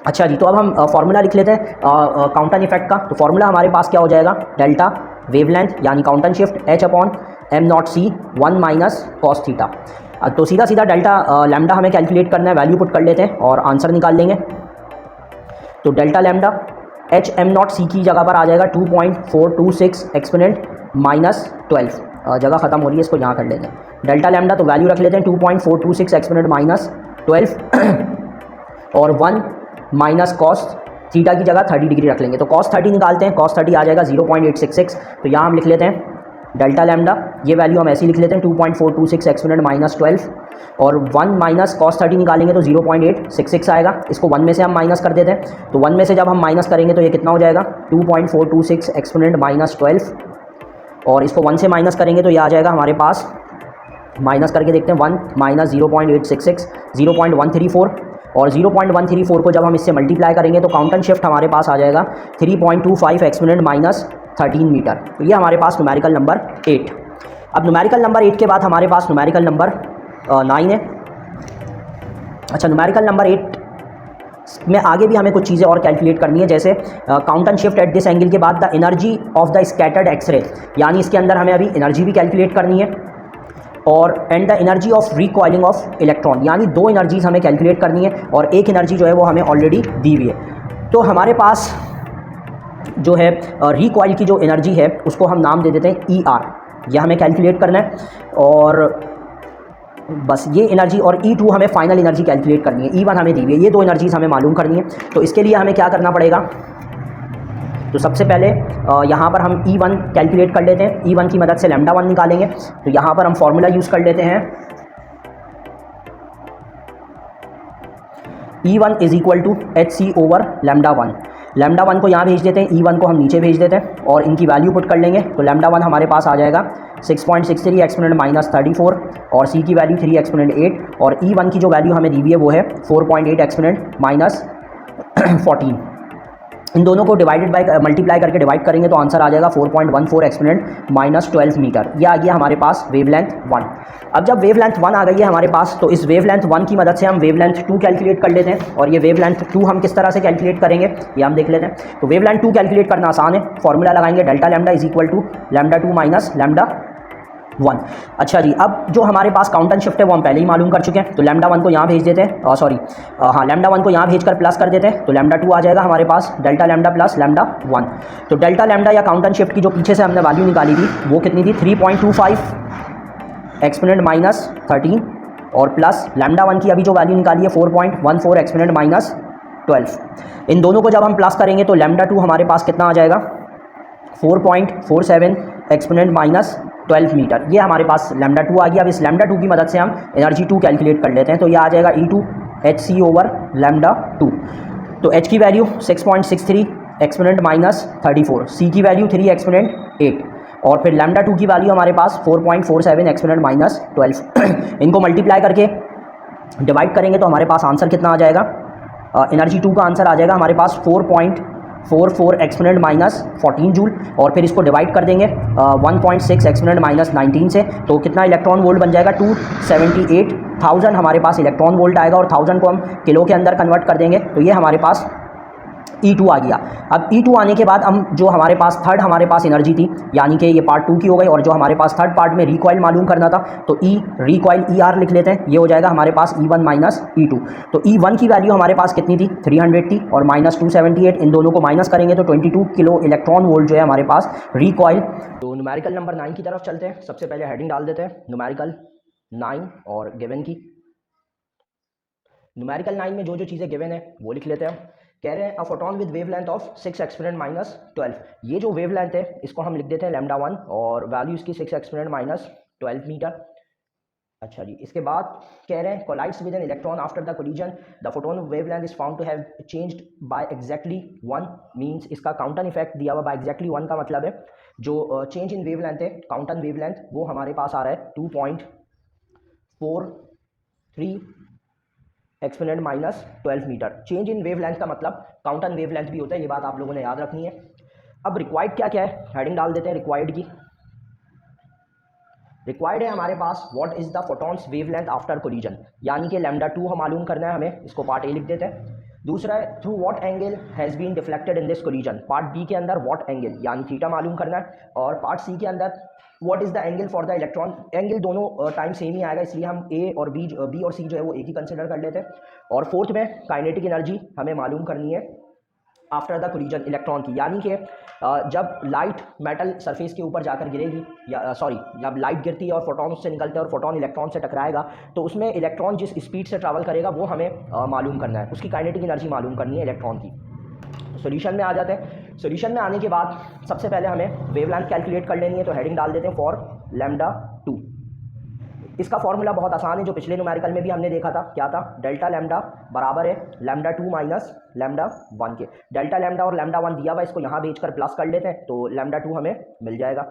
अच्छा जी, तो अब हम फॉर्मूला लिख लेते हैं काउंटन इफेक्ट का। तो फॉर्मूला हमारे पास क्या हो जाएगा, डेल्टा वेवलेंथ यानी Compton shift h upon m not C 1 minus cos theta. तो सीधा सीधा डेल्टा लैम्डा हमें कैलकुलेट करना है, वैल्यू पुट कर लेते हैं और आंसर निकाल लेंगे। तो delta lambda h am not c की जगह पर आ जाएगा 2.426 एक्सपोनेंट माइनस 12। जगह ख़त्म हो रही है, इसको यहाँ कर लेते हैं। डेल्टा लैम्डा तो वैल्यू रख लेते हैं 2.426 एक्सपोनेंट माइनस 12 और 1 माइनस कॉस थीटा की जगह 30 डिग्री रख लेंगे। तो कॉस 30 निकालते हैं, कॉस 30 आ जाएगा 0.866। तो यहाँ हम लिख लेते हैं डेल्टा लैम्डा, ये वैल्यू हम ऐसे ही लिख लेते हैं 2.426 एक्सपोनेंट माइनस 12 और 1 माइनस कॉस 30 निकालेंगे तो 0.866 आएगा। इसको 1 में से हम माइनस कर देते हैं। तो 1 में से जब हम माइनस करेंगे तो ये कितना हो जाएगा, 2.426 एक्सपोनेंट माइनस 12 और इसको 1 से माइनस करेंगे तो ये आ जाएगा हमारे पास, माइनस करके देखते हैं, 1 माइनस 0.866 0.134 और 0.134 को जब हम इससे मल्टीप्लाई करेंगे तो काउंटन शिफ्ट हमारे पास आ जाएगा 3.25 एक्सपोनेंट माइनस 13 मीटर। तो ये हमारे पास न्यूमेरिकल नंबर 8। अब न्यूमेरिकल नंबर 8 के बाद हमारे पास न्यूमेरिकल नंबर 9 है। अच्छा, न्यूमेरिकल नंबर 8 में आगे भी हमें कुछ चीज़ें और कैलकुलेट करनी है, जैसे Compton shift at this angle के बाद the energy of the scattered X-ray, यानी इसके अंदर हमें अभी एनर्जी भी कैलकुलेट करनी है, और and the energy of recoiling of electron, यानी 2 एनर्जीज हमें कैलकुलेट करनी है और एक एनर्जी जो है वो हमें ऑलरेडी दी हुई है। तो हमारे पास जो है रिकॉइल की जो एनर्जी है उसको हम नाम दे देते हैं ई आर, यह हमें कैलकुलेट करना है। और बस ये एनर्जी और E2 हमें फाइनल एनर्जी कैलकुलेट करनी है, E1 हमें दी हुई है, ये 2 एनर्जीज हमें मालूम करनी है। तो इसके लिए हमें क्या करना पड़ेगा, तो सबसे पहले यहाँ पर हम E1 कैलकुलेट कर लेते हैं, E1 की मदद से लैम्डा 1 निकालेंगे। तो यहाँ पर हम फॉर्मूला यूज़ कर लेते हैं, E1 is equal to H C over lambda 1। Lambda 1 को यहाँ भेज देते हैं, E1 को हम नीचे भेज देते हैं और इनकी वैल्यू पुट कर लेंगे। तो लैम्डा 1 हमारे पास आ जाएगा 6.63 एक्सपोनेंट माइनस 34 और सी की वैल्यू 3 एक्सपोनेंट 8 और E1 की जो वैल्यू हमें दी हुई है वो है 4.8 एक्सपोनेंट माइनस 14। इन दोनों को डिवाइडेड बाय मल्टीप्लाई करके डिवाइड करेंगे तो आंसर आ जाएगा 4.14 एक्सपोनेंट माइनस 12 मीटर। यह आ गया हमारे पास वेवलेंथ 1। अब जब वेवलेंथ 1 आ गई है हमारे पास, तो इस वेवलेंथ 1 की मदद से हम वेवलेंथ 2 कैलकुलेट कर लेते हैं। और ये वेवलेंथ 2 हम किस तरह से कैलकुलेट करेंगे ये हम देख लेते हैं। तो वेवलेंथ 2 कैलकुलेट करना आसान है, फॉर्मूला लगाएंगे delta lambda is equal to lambda 2 minus lambda 1। अच्छा जी, अब जो हमारे पास काउंटन शिफ्ट है वो हम पहले ही मालूम कर चुके हैं। तो लैम्डा 1 को यहाँ भेज देते हैं, लैम्डा 1 को यहाँ भेजकर प्लस कर देते हैं। तो लैम्डा 2 आ जाएगा हमारे पास, डेल्टा लैम्डा प्लस लैम्डा 1। तो डेल्टा लैम्डा या काउंटन शिफ्ट की जो पीछे से हमने वैल्यू निकाली थी वो कितनी थी, 3.25 एक्सपोनेंट माइनस 13 और प्लस लैम्डा 1 की अभी जो वैल्यू निकाली है 4.14 एक्सपोनेंट माइनस 12। इन दोनों को जब हम प्लस करेंगे तो लैम्डा 2 हमारे पास कितना आ जाएगा, 4.47 एक्सपोनेंट माइनस 12 मीटर। ये हमारे पास लैम्डा 2 आ गया। अब इस लैम्डा 2 की मदद से हम एनर्जी 2 कैलकुलेट कर लेते हैं। तो ये आ जाएगा E2 H C over lambda 2। तो H की वैल्यू 6.63 एक्सपोनेंट माइनस 34, C की वैल्यू 3 एक्सपोनेंट 8 और फिर लैम्डा 2 की वैल्यू हमारे पास 4.47 एक्सपोनेंट माइनस 12। इनको मल्टीप्लाई करके डिवाइड करेंगे तो हमारे पास आंसर कितना आ जाएगा, एनर्जी 2 का आंसर आ जाएगा हमारे पास 4.44 एक्सपोनेंट माइनस 14 जूल और फिर इसको डिवाइड कर देंगे 1.6 एक्सपोनेंट माइनस 19 से। तो कितना इलेक्ट्रॉन वोल्ट बन जाएगा, 278,000 हमारे पास इलेक्ट्रॉन वोल्ट आएगा और 1000 को हम किलो के अंदर कन्वर्ट कर देंगे। तो ये हमारे पास E2 आ गया। अब E2 आने के बाद हम जो हमारे पास थर्ड हमारे पास एनर्जी थी, यानी कि ये पार्ट 2 की हो गई, और जो हमारे पास थर्ड पार्ट में रिकॉइल मालूम करना था तो E रिकॉइल ER लिख लेते हैं। ये हो जाएगा हमारे पास E1 माइनस E2। तो E1 की वैल्यू हमारे पास कितनी थी, 300 थी और माइनस 278, इन दोनों को माइनस करेंगे तो 22 किलो इलेक्ट्रॉन वोल्ट जो है हमारे पास रिकॉइल। तो न्यूमेरिकल नंबर 9 की तरफ चलते हैं। सबसे पहले हेडिंग डाल देते हैं न्यूमेरिकल 9 और गिवन की। न्यूमेरिकल 9 में जो जो चीज़ें गिवन है वो लिख लेते हैं। कह रहे हैं a photon with wavelength of 6 exponent minus 12। ये जो वेवलेंथ है इसको हम लिख देते हैं लैम्डा 1 और वैल्यू इसकी 6 एक्सपोनेंट माइनस 12 मीटर। अच्छा जी, इसके बाद कह रहे हैं collides with an electron after the collision the photon wavelength is found to have changed by exactly 1। Means इसका काउंटन इफेक्ट दिया हुआ बाय एग्जैक्टली 1 का मतलब है जो चेंज इन वेवलेंथ है, काउंटन वेवलेंथ, वो हमारे पास आ रहा है 2.43 exponent minus 12 metre. Change in wavelength का मतलब काउंटन वेवलेंथ भी होता है, ये बात आप लोगों ने याद रखनी है। अब रिक्वायर्ड क्या क्या है, हेडिंग डाल देते हैं रिक्वायर्ड की। रिक्वायर्ड है हमारे पास what is the photons wavelength after collision, यानी कि लैम्डा 2 हम मालूम करना है हमें, इसको पार्ट ए लिख देते हैं। दूसरा है through what angle has been deflected in this collision, part B के अंदर व्हाट एंगल यानी थीटा मालूम करना है। और पार्ट सी के अंदर what is the angle for the electron, angle दोनों टाइम सेम ही आएगा इसलिए हम ए और बी और सी जो है वो एक ही कंसिडर कर लेते हैं। और फोर्थ में काइनेटिक एनर्जी हमें मालूम करनी है आफ्टर द कोलिजन इलेक्ट्रॉन की, यानी कि जब लाइट मेटल सरफेस के ऊपर जाकर गिरेगी या जब लाइट गिरती है और फोटॉन उससे निकलते हैं और फोटॉन इलेक्ट्रॉन से टकराएगा तो उसमें इलेक्ट्रॉन जिस स्पीड से ट्रैवल करेगा वो हमें मालूम करना है, उसकी काइनेटिक एनर्जी मालूम करनी है इलेक्ट्रॉन की। सॉल्यूशन में आ जाते हैं। सॉल्यूशन में आने के बाद सबसे पहले हमें वेवलेंथ कैलकुलेट कर लेनी है, तो हेडिंग डाल देते हैं फॉर लैम्डा 2। इसका फॉर्मूला बहुत आसान है, जो पिछले न्यूमेरिकल में भी हमने देखा था, क्या था, डेल्टा लैम्डा बराबर है लैम्डा 2 माइनस लैम्डा 1 के। डेल्टा लैम्डा और लैम्डा 1 दिया हुआ, इसको यहाँ भेजकर प्लस कर लेते हैं तो लैम्डा 2 हमें मिल जाएगा।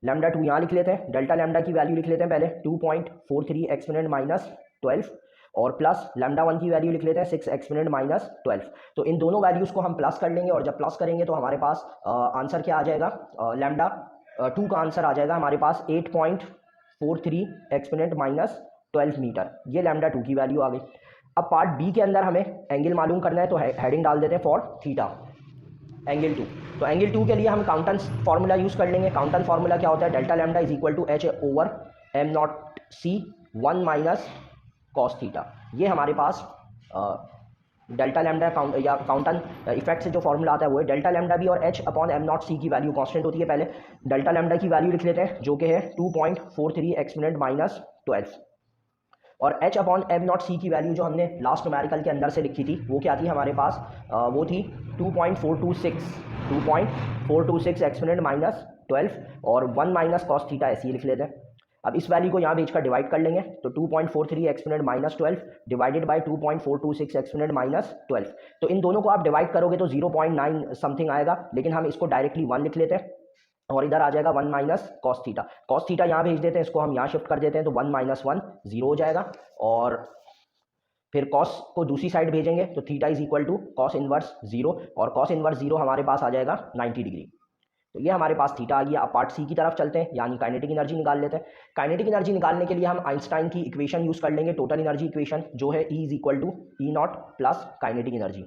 लैम्डा 2 यहाँ लिख लेते हैं, डेल्टा लैम्डा की वैल्यू लिख लेते हैं पहले 2.43 एक्सपोनेंट माइनस 12 और प्लस लैम्डा 1 की वैल्यू लिख लेते हैं 6 एक्सपोनेंट माइनस 12। तो इन दोनों वैल्यूज़ को हम प्लस कर लेंगे और जब प्लस करेंगे तो हमारे पास आंसर क्या आ जाएगा, लैम्डा 2 का आंसर आ जाएगा हमारे पास 8.43 एक्सपोनेंट माइनस 12 मीटर। ये लैम्डा 2 की वैल्यू आ गई। अब पार्ट बी के अंदर हमें एंगल मालूम करना है, तो हेडिंग डाल देते हैं फॉर थीटा एंगल 2। तो एंगल 2 के लिए हम काउंटन फार्मूला यूज़ कर लेंगे। काउंटन फार्मूला क्या होता है, delta lambda is equal to H over M not C 1 minus cos theta. ये हमारे पास डेल्टा लैम्डा काउंटन इफेक्ट से जो फॉर्मूला आता है वो है डेल्टा लैम्डा भी, और H upon m not c की वैल्यू कांस्टेंट होती है। पहले डेल्टा लैम्डा की वैल्यू लिख लेते हैं जो कि है 2.43 एक्सपोनेंट माइनस 12 और H upon m not c की वैल्यू जो हमने लास्ट न्यूमेरिकल के अंदर से लिखी थी वो क्या थी हमारे पास, वो थी 2.426 एक्सपोनेंट माइनस 12 और 1 माइनस कॉस थीटा, ऐसे ही लिख लेते हैं। अब इस वैल्यू को यहाँ भेजकर डिवाइड कर लेंगे तो 2.43 exponent minus 12 divided by 2.426 exponent minus 12। तो इन दोनों को आप डिवाइड करोगे तो 0.9 समथिंग आएगा, लेकिन हम इसको डायरेक्टली 1 लिख लेते हैं और इधर आ जाएगा 1 minus cos theta. Cos theta यहाँ भेज देते हैं, इसको हम यहाँ शिफ्ट कर देते हैं तो 1 माइनस 1 0 हो जाएगा और फिर कॉस को दूसरी साइड भेजेंगे तो theta is equal to cos inverse 0 और कॉस इनवर्स 0 हमारे पास आ जाएगा 90 डिग्री। तो ये हमारे पास थीटा आ गया। अब पार्ट सी की तरफ चलते हैं, यानी काइनेटिक एनर्जी निकाल लेते हैं। काइनेटिक एनर्जी निकालने के लिए हम आइंस्टाइन की इक्वेशन यूज़ कर लेंगे, टोटल एनर्जी इक्वेशन, जो है E is equal to E naught plus kinetic energy.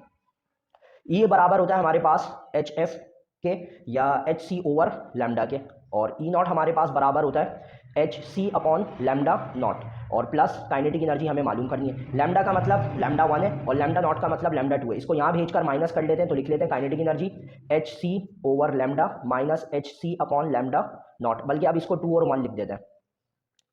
ये बराबर होता है हमारे पास एच एफ के या एच सी ओवर लैम्डा के, और ई नॉट हमारे पास बराबर होता है H C upon lambda naught और प्लस काइनेटिक एनर्जी हमें मालूम करनी है। लैम्डा का मतलब लैम्डा 1 है और लैम्डा नॉट का मतलब लैम्डा 2 है। इसको यहाँ भेजकर माइनस कर लेते हैं तो लिख लेते हैं kinetic energy H C over lambda minus H C upon lambda naught, बल्कि अब इसको 2 और 1 लिख देते हैं,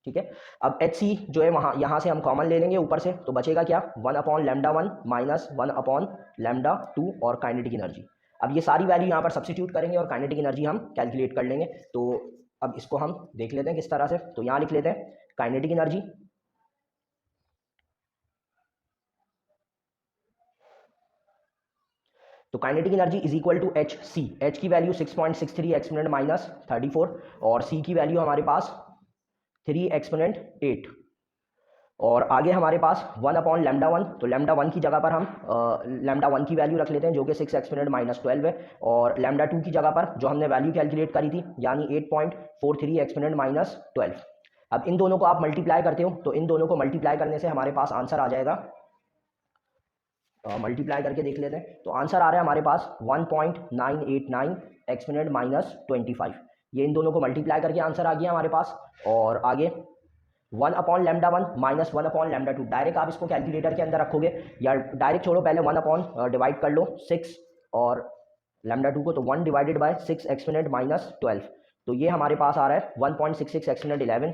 ठीक है। अब एच सी जो है वहाँ यहाँ से हम कॉमन ले लेंगे ऊपर से, तो बचेगा क्या, 1 upon lambda 1 minus 1 upon lambda 2 और काइनेटिक एनर्जी। अब ये सारी वैल्यू यहाँ पर सब्स्टिट्यूट करेंगे और काइनेटिक एनर्जी हम कैलकुलेट कर लेंगे। तो अब इसको हम देख लेते हैं किस तरह से, तो यहाँ लिख लेते हैं काइनेटिक एनर्जी तो kinetic energy is equal to H C, H की वैल्यू 6.63 एक्सपोनेंट माइनस 34 और सी की वैल्यू हमारे पास 3 एक्सपोनेंट 8 और आगे हमारे पास 1 अपॉन लैम्डा 1, तो लैम्डा 1 की जगह पर हम लैम्डा 1 की वैल्यू रख लेते हैं जो कि 6 एक्सपोनेंट माइनस 12 है, और लैम्डा 2 की जगह पर जो हमने वैल्यू कैलकुलेट करी थी यानी 8.43 एक्सपोनेंट माइनस 12। अब इन दोनों को आप मल्टीप्लाई करते हो तो इन दोनों को मल्टीप्लाई करने से हमारे पास आंसर आ जाएगा, मल्टीप्लाई करके देख लेते हैं, तो आंसर आ रहा है हमारे पास 1.989 एक्सपोनेंट माइनस 25। ये इन दोनों को मल्टीप्लाई करके आंसर आ गया हमारे पास। और आगे 1 upon lambda 1 minus 1 upon lambda 2, direct आप इसको कैलकुलेटर के अंदर रखोगे या डायरेक्ट छोड़ो, पहले 1 अपॉन डिवाइड कर लो 6 और लैम्डा 2 को, तो 1 डिवाइडेड बाय 6 एक्सपोनेंट माइनस 12, तो ये हमारे पास आ रहा है 1.66 एक्सपोनेंट 11।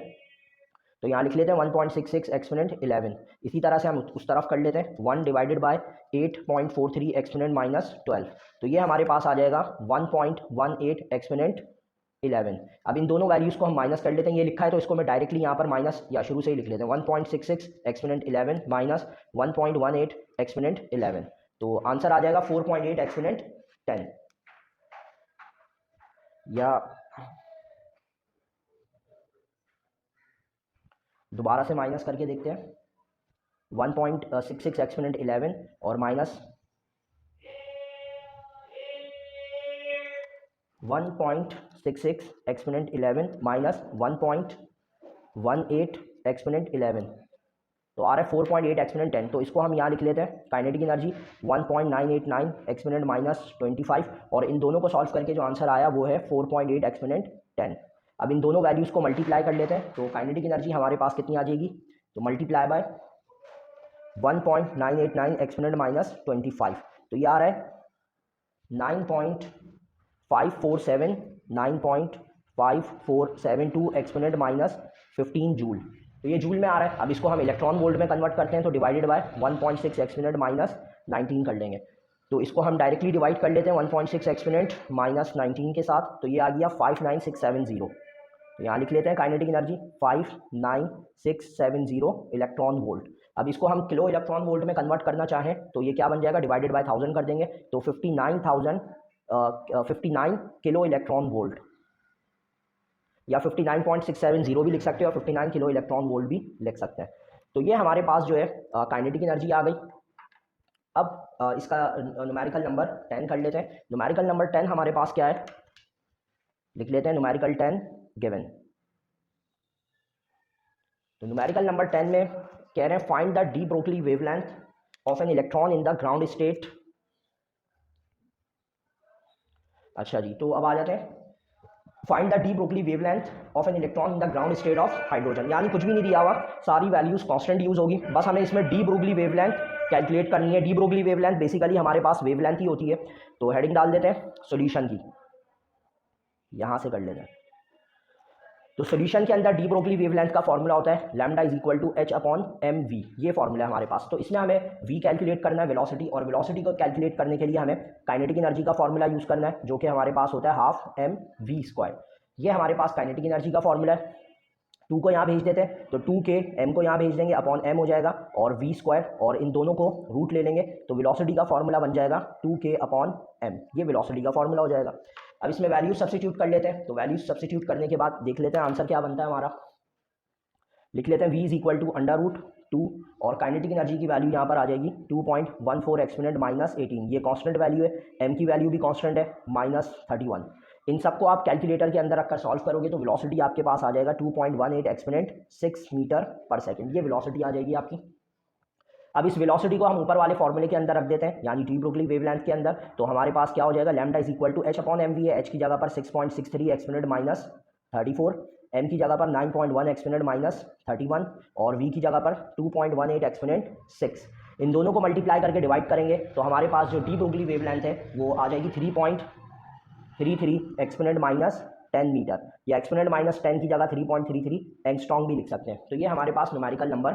तो यहाँ लिख लेते हैं 1.66 एक्सपोनेंट 11। इसी तरह से हम उस तरफ कर लेते हैं 1 डिवाइडेड बाय 8.43 एक्सपोनेंट माइनस 12। तो ये हमारे पास आ जाएगा 1.18 एक्सपोनेंट 11। अब इन दोनों वैल्यूज़ को हम माइनस कर लेते हैं, ये लिखा है तो इसको मैं डायरेक्टली यहाँ पर माइनस या शुरू से ही लिख लेते हैं 1.66 एक्सपोनेंट 11 माइनस 1.18 एक्सपोनेंट 11। तो आंसर आ जाएगा 4.8 एक्सपोनेंट 10। या दोबारा से माइनस करके देखते हैं 1.66 एक्सपोनेंट 11 और माइनस 1.66 एक्सपोनेंट 11 माइनस 1.18 एक्सपोनेंट 11। तो आ रहा है 4.8 एक्सपोनेंट 10। तो इसको हम यहाँ लिख लेते हैं काइनेटिक एनर्जी 1.989 एक्सपोनेंट माइनस 25, और इन दोनों को सॉल्व करके जो आंसर आया वो है 4.8 एक्सपोनेंट 10। अब इन दोनों वैल्यूज़ को मल्टीप्लाई कर लेते हैं, तो काइनेटिक एनर्जी हमारे पास कितनी आ जाएगी, तो मल्टीप्लाई बाय 1.989 एक्सपोनेंट माइनस 25, तो ये आ रहा है 9.5472 एक्सपोनेंट माइनस 15 जूल। तो ये जूल में आ रहा है। अब इसको हम इलेक्ट्रॉन वोल्ट में कन्वर्ट करते हैं, तो डिवाइडेड बाय 1.6 एक्सपोनेंट माइनस 19 कर लेंगे। तो इसको हम डायरेक्टली डिवाइड कर लेते हैं 1.6 एक्सपोनेंट माइनस 19 के साथ, तो ये आ गया 59670। तो यहाँ लिख लेते हैं काइनेटिक एनर्जी 59670 इलेक्ट्रॉन वोल्ट। अब इसको हम किलो इलेक्ट्रॉन वोल्ट में कन्वर्ट करना चाहें तो ये क्या बन जाएगा, डिवाइडेड बाय 1000 कर देंगे, तो 59 किलो इलेक्ट्रॉन वोल्ट, या 59.670 भी लिख सकते हो और 59 किलो इलेक्ट्रॉन वोल्ट भी लिख सकते हैं। तो ये हमारे पास जो है काइनेटिक एनर्जी आ गई। अब इसका न्यूमेरिकल नंबर 10 कर लेते हैं। न्यूमेरिकल नंबर 10 हमारे पास क्या है, लिख लेते हैं न्यूमेरिकल 10 गिवन। तो न्यूमेरिकल नंबर 10 में कह रहे हैं find the D Broglie wavelength of an electron in the ground state. अच्छा जी, तो अब आ जाते हैं find the D Broglie wavelength of an electron in the ground state of hydrogen. यानी कुछ भी नहीं दिया हुआ, सारी वैल्यूज कांस्टेंट यूज होगी, बस हमें इसमें डी ब्रोगली वेवलेंथ कैलकुलेट करनी है। डी ब्रोगली वेवलेंथ बेसिकली हमारे पास वेवलेंथ ही होती है। तो हेडिंग डाल देते हैं सॉल्यूशन की, यहां से कर लेते हैं। तो सॉल्यूशन के अंदर डी ब्रोगली वेवलेंथ का फॉर्मूला होता है lambda is equal to H upon M V, ये फॉर्मूला है हमारे पास। तो इसमें हमें वी कैलकुलेट करना है वेलोसिटी, और वेलोसिटी को कैलकुलेट करने के लिए हमें काइनेटिक एनर्जी का फॉर्मूला यूज करना है, जो कि हमारे पास होता है हाफ एम वी स्क्वायर। ये हमारे पास काइनेटिक एनर्जी का फॉर्मूला है। 2 को यहाँ भेज देते हैं, तो 2 के एम को यहाँ भेज देंगे, अपॉन एम हो जाएगा, और वी स्क्वायर, और इन दोनों को रूट ले लेंगे, तो वेलोसिटी का फॉर्मूला बन जाएगा 2k अपॉन एम। ये वेलोसिटी का फॉर्मूला हो जाएगा। अब इसमें वैल्यूज सब्स्टिट्यूट कर लेते हैं। तो वैल्यूज सब्स्टिट्यूट करने के बाद देख लेते हैं आंसर क्या बनता है हमारा। लिख लेते हैं v इज इक्वल टू √2, और काइनेटिक एनर्जी की वैल्यू यहाँ पर आ जाएगी 2.14 एक्सपोनेंट माइनस 18। ये कांस्टेंट वैल्यू है, m की वैल्यू भी कांस्टेंट है -31। इन सबको आप कैलकुलेटर के अंदर रखकर सॉल्व करोगे तो वेलोसिटी आपके पास आ जाएगा 2.18 एक्सपोनेंट 6 मीटर पर सेकंड। ये वेलोसिटी आ जाएगी आपकी। अब इस वेलोसिटी को हम ऊपर वाले फॉर्मूले के अंदर रख देते हैं, यानी डी ब्रोगली वेवलेंथ के अंदर। तो हमारे पास क्या हो जाएगा, lambda is equal to H upon M V है, एच की जगह पर 6.63 एक्सपोनेंट माइनस 34, एम की जगह पर 9.1 एक्सपोनेंट माइनस 31, और वी की जगह पर 2.18 एक्सपोनेंट 6। इन दोनों को मल्टीप्लाई करके डिवाइड करेंगे तो हमारे पास जो डी ब्रोगली वेवलेंथ है वो आ जाएगी 3.33 एक्सपोनेंट माइनस 10 मीटर, या एक्सपोनेंट माइनस 10 की जगह 3.33 एंगस्ट्रॉम भी लिख सकते हैं। तो ये हमारे पास न्यूमेरिकल नंबर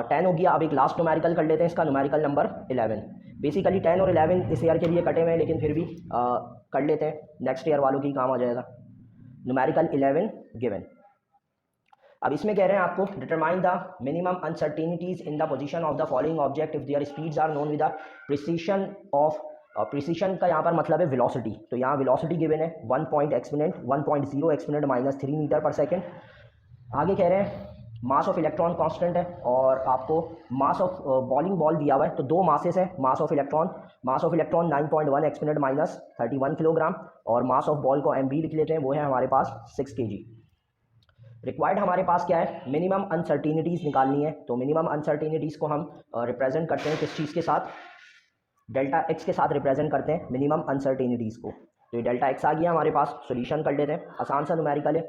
10 हो गया। अब एक लास्ट न्यूमेरिकल कर लेते हैं, इसका न्यूमेरिकल नंबर 11। बेसिकली 10 और 11 इस ईयर के लिए कटे हुए हैं, लेकिन फिर भी कर लेते हैं, नेक्स्ट ईयर वालों की काम आ जाएगा। Numerical 11 given. अब इसमें कह रहे हैं आपको determine the minimum uncertainties in the position of the following object if their speeds are known with the precision of, precision का यहाँ पर मतलब है वेलोसिटी। तो यहाँ वेलोसिटी गिवन है 1.0 एक्सपोनेंट माइनस 3 मीटर पर सेकेंड। आगे कह रहे हैं मास ऑफ इलेक्ट्रॉन कांस्टेंट है, और आपको मास ऑफ बॉलिंग बॉल दिया हुआ है। तो 2 मासेस है mass of electron 9.1 exponent minus 31 kilogram, और मास ऑफ बॉल को एम लिख लेते हैं, वो है हमारे पास 6 kg। रिक्वायर्ड हमारे पास क्या है, मिनिमम अनसर्टेनिटीज़ निकालनी है। तो मिनिमम अनसर्टेनिटीज़ को हम रिप्रेजेंट करते हैं किस चीज़ के साथ, डेल्टा एक्स के साथ रिप्रेजेंट करते हैं मिनिमम अनसर्टेनिटीज़ को। तो ये डेल्टा एक्स आ गया हमारे पास, सोल्यूशन कर लेते हैं, आसान सा न्यूमेरिकल है।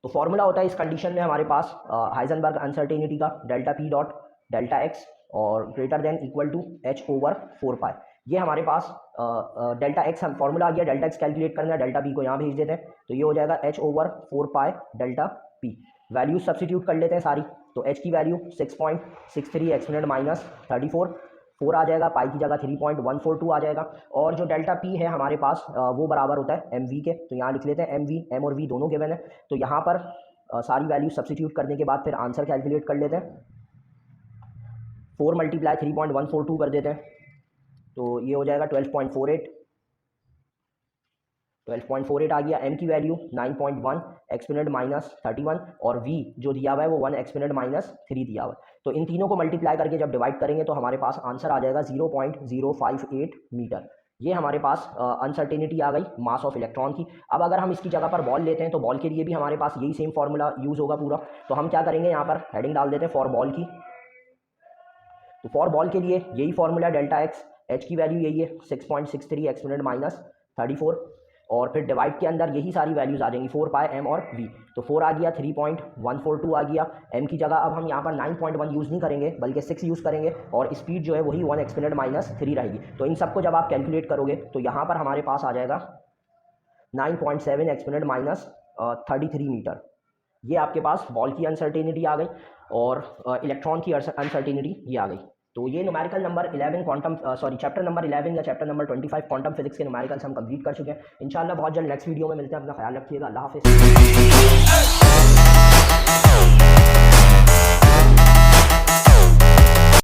तो फॉर्मूला होता है इस कंडीशन में हमारे पास हाइजेनबर्ग अनसर्टेनिटी का delta p dot delta x और greater than equal to H over 4 pi. ये हमारे पास डेल्टा एक्स फॉर्मूला आ गया, डेल्टा एक्स कैलकुलेट करना है, डेल्टा पी को यहाँ भेज देते हैं, तो ये हो जाएगा H over 4 pi delta P. Values substitute कर लेते हैं सारी। तो एच की वैल्यू 6.63 एक्सपोनेंट माइनस 34, 4 आ जाएगा, पाई की जगह 3.142 आ जाएगा। और जो डेल्टा पी है हमारे पास वो बराबर होता है एम वी के। तो यहाँ लिख लेते हैं एम वी, एम और वी दोनों गिवन है। तो यहाँ पर सारी वैल्यू सब्सिट्यूट करने के बाद फिर आंसर कैलकुलेट कर लेते हैं। 4 मल्टीप्लाई 3.142 कर देते हैं, तो ये हो जाएगा 12.48 आ गया। एम की वैल्यू 9.1 एक्सपोनेंट माइनस 31 और वी जो दिया हुआ है वो 1 एक्सपोनेंट माइनस 3 दिया हुआ है। तो इन तीनों को मल्टीप्लाई करके जब डिवाइड करेंगे तो हमारे पास आंसर आ जाएगा 0.058 मीटर। ये हमारे पास अनसर्टेनिटी आ गई मास ऑफ इलेक्ट्रॉन की। अब अगर हम इसकी जगह पर बॉल लेते हैं तो बॉल के लिए भी हमारे पास यही सेम फार्मूला यूज़ होगा पूरा। तो हम क्या करेंगे, यहाँ पर हेडिंग डाल देते हैं फॉर बॉल की। तो फॉर बॉल के लिए यही फार्मूला डेल्टा एक्स, एच की वैल्यू यही है 6.63 एक्सपोनेंट माइनस 34 और फिर डिवाइड के अंदर यही सारी वैल्यूज आ जाएंगी 4 पाई एम और वी। तो 4 आ गया, 3.142 आ गया। एम की जगह अब हम यहाँ पर 9.1 यूज़ नहीं करेंगे बल्कि 6 यूज़ करेंगे और स्पीड जो है वही 1 एक्सपोनेंट माइनस 3 रहेगी। तो इन सबको जब आप कैलकुलेट करोगे तो यहाँ पर हमारे पास आ जाएगा 9.7 एक्सपोनेंट माइनस 33 मीटर। ये आपके पास बॉल की अनसर्टेनिटी आ गई और इलेक्ट्रॉन की अनसर्टेनिटी ये आ गई। तो ये numerical number 11 quantum chapter number 11 या चैप्टर नंबर 25 क्वांटम फिजिक्स के न्यूमेरिकल्स हम कंप्लीट कर चुके हैं। इंशाल्लाह बहुत जल्द नेक्स्ट वीडियो में मिलते हैं। अपना ख्याल रखिएगा। अल्लाह हाफिज़।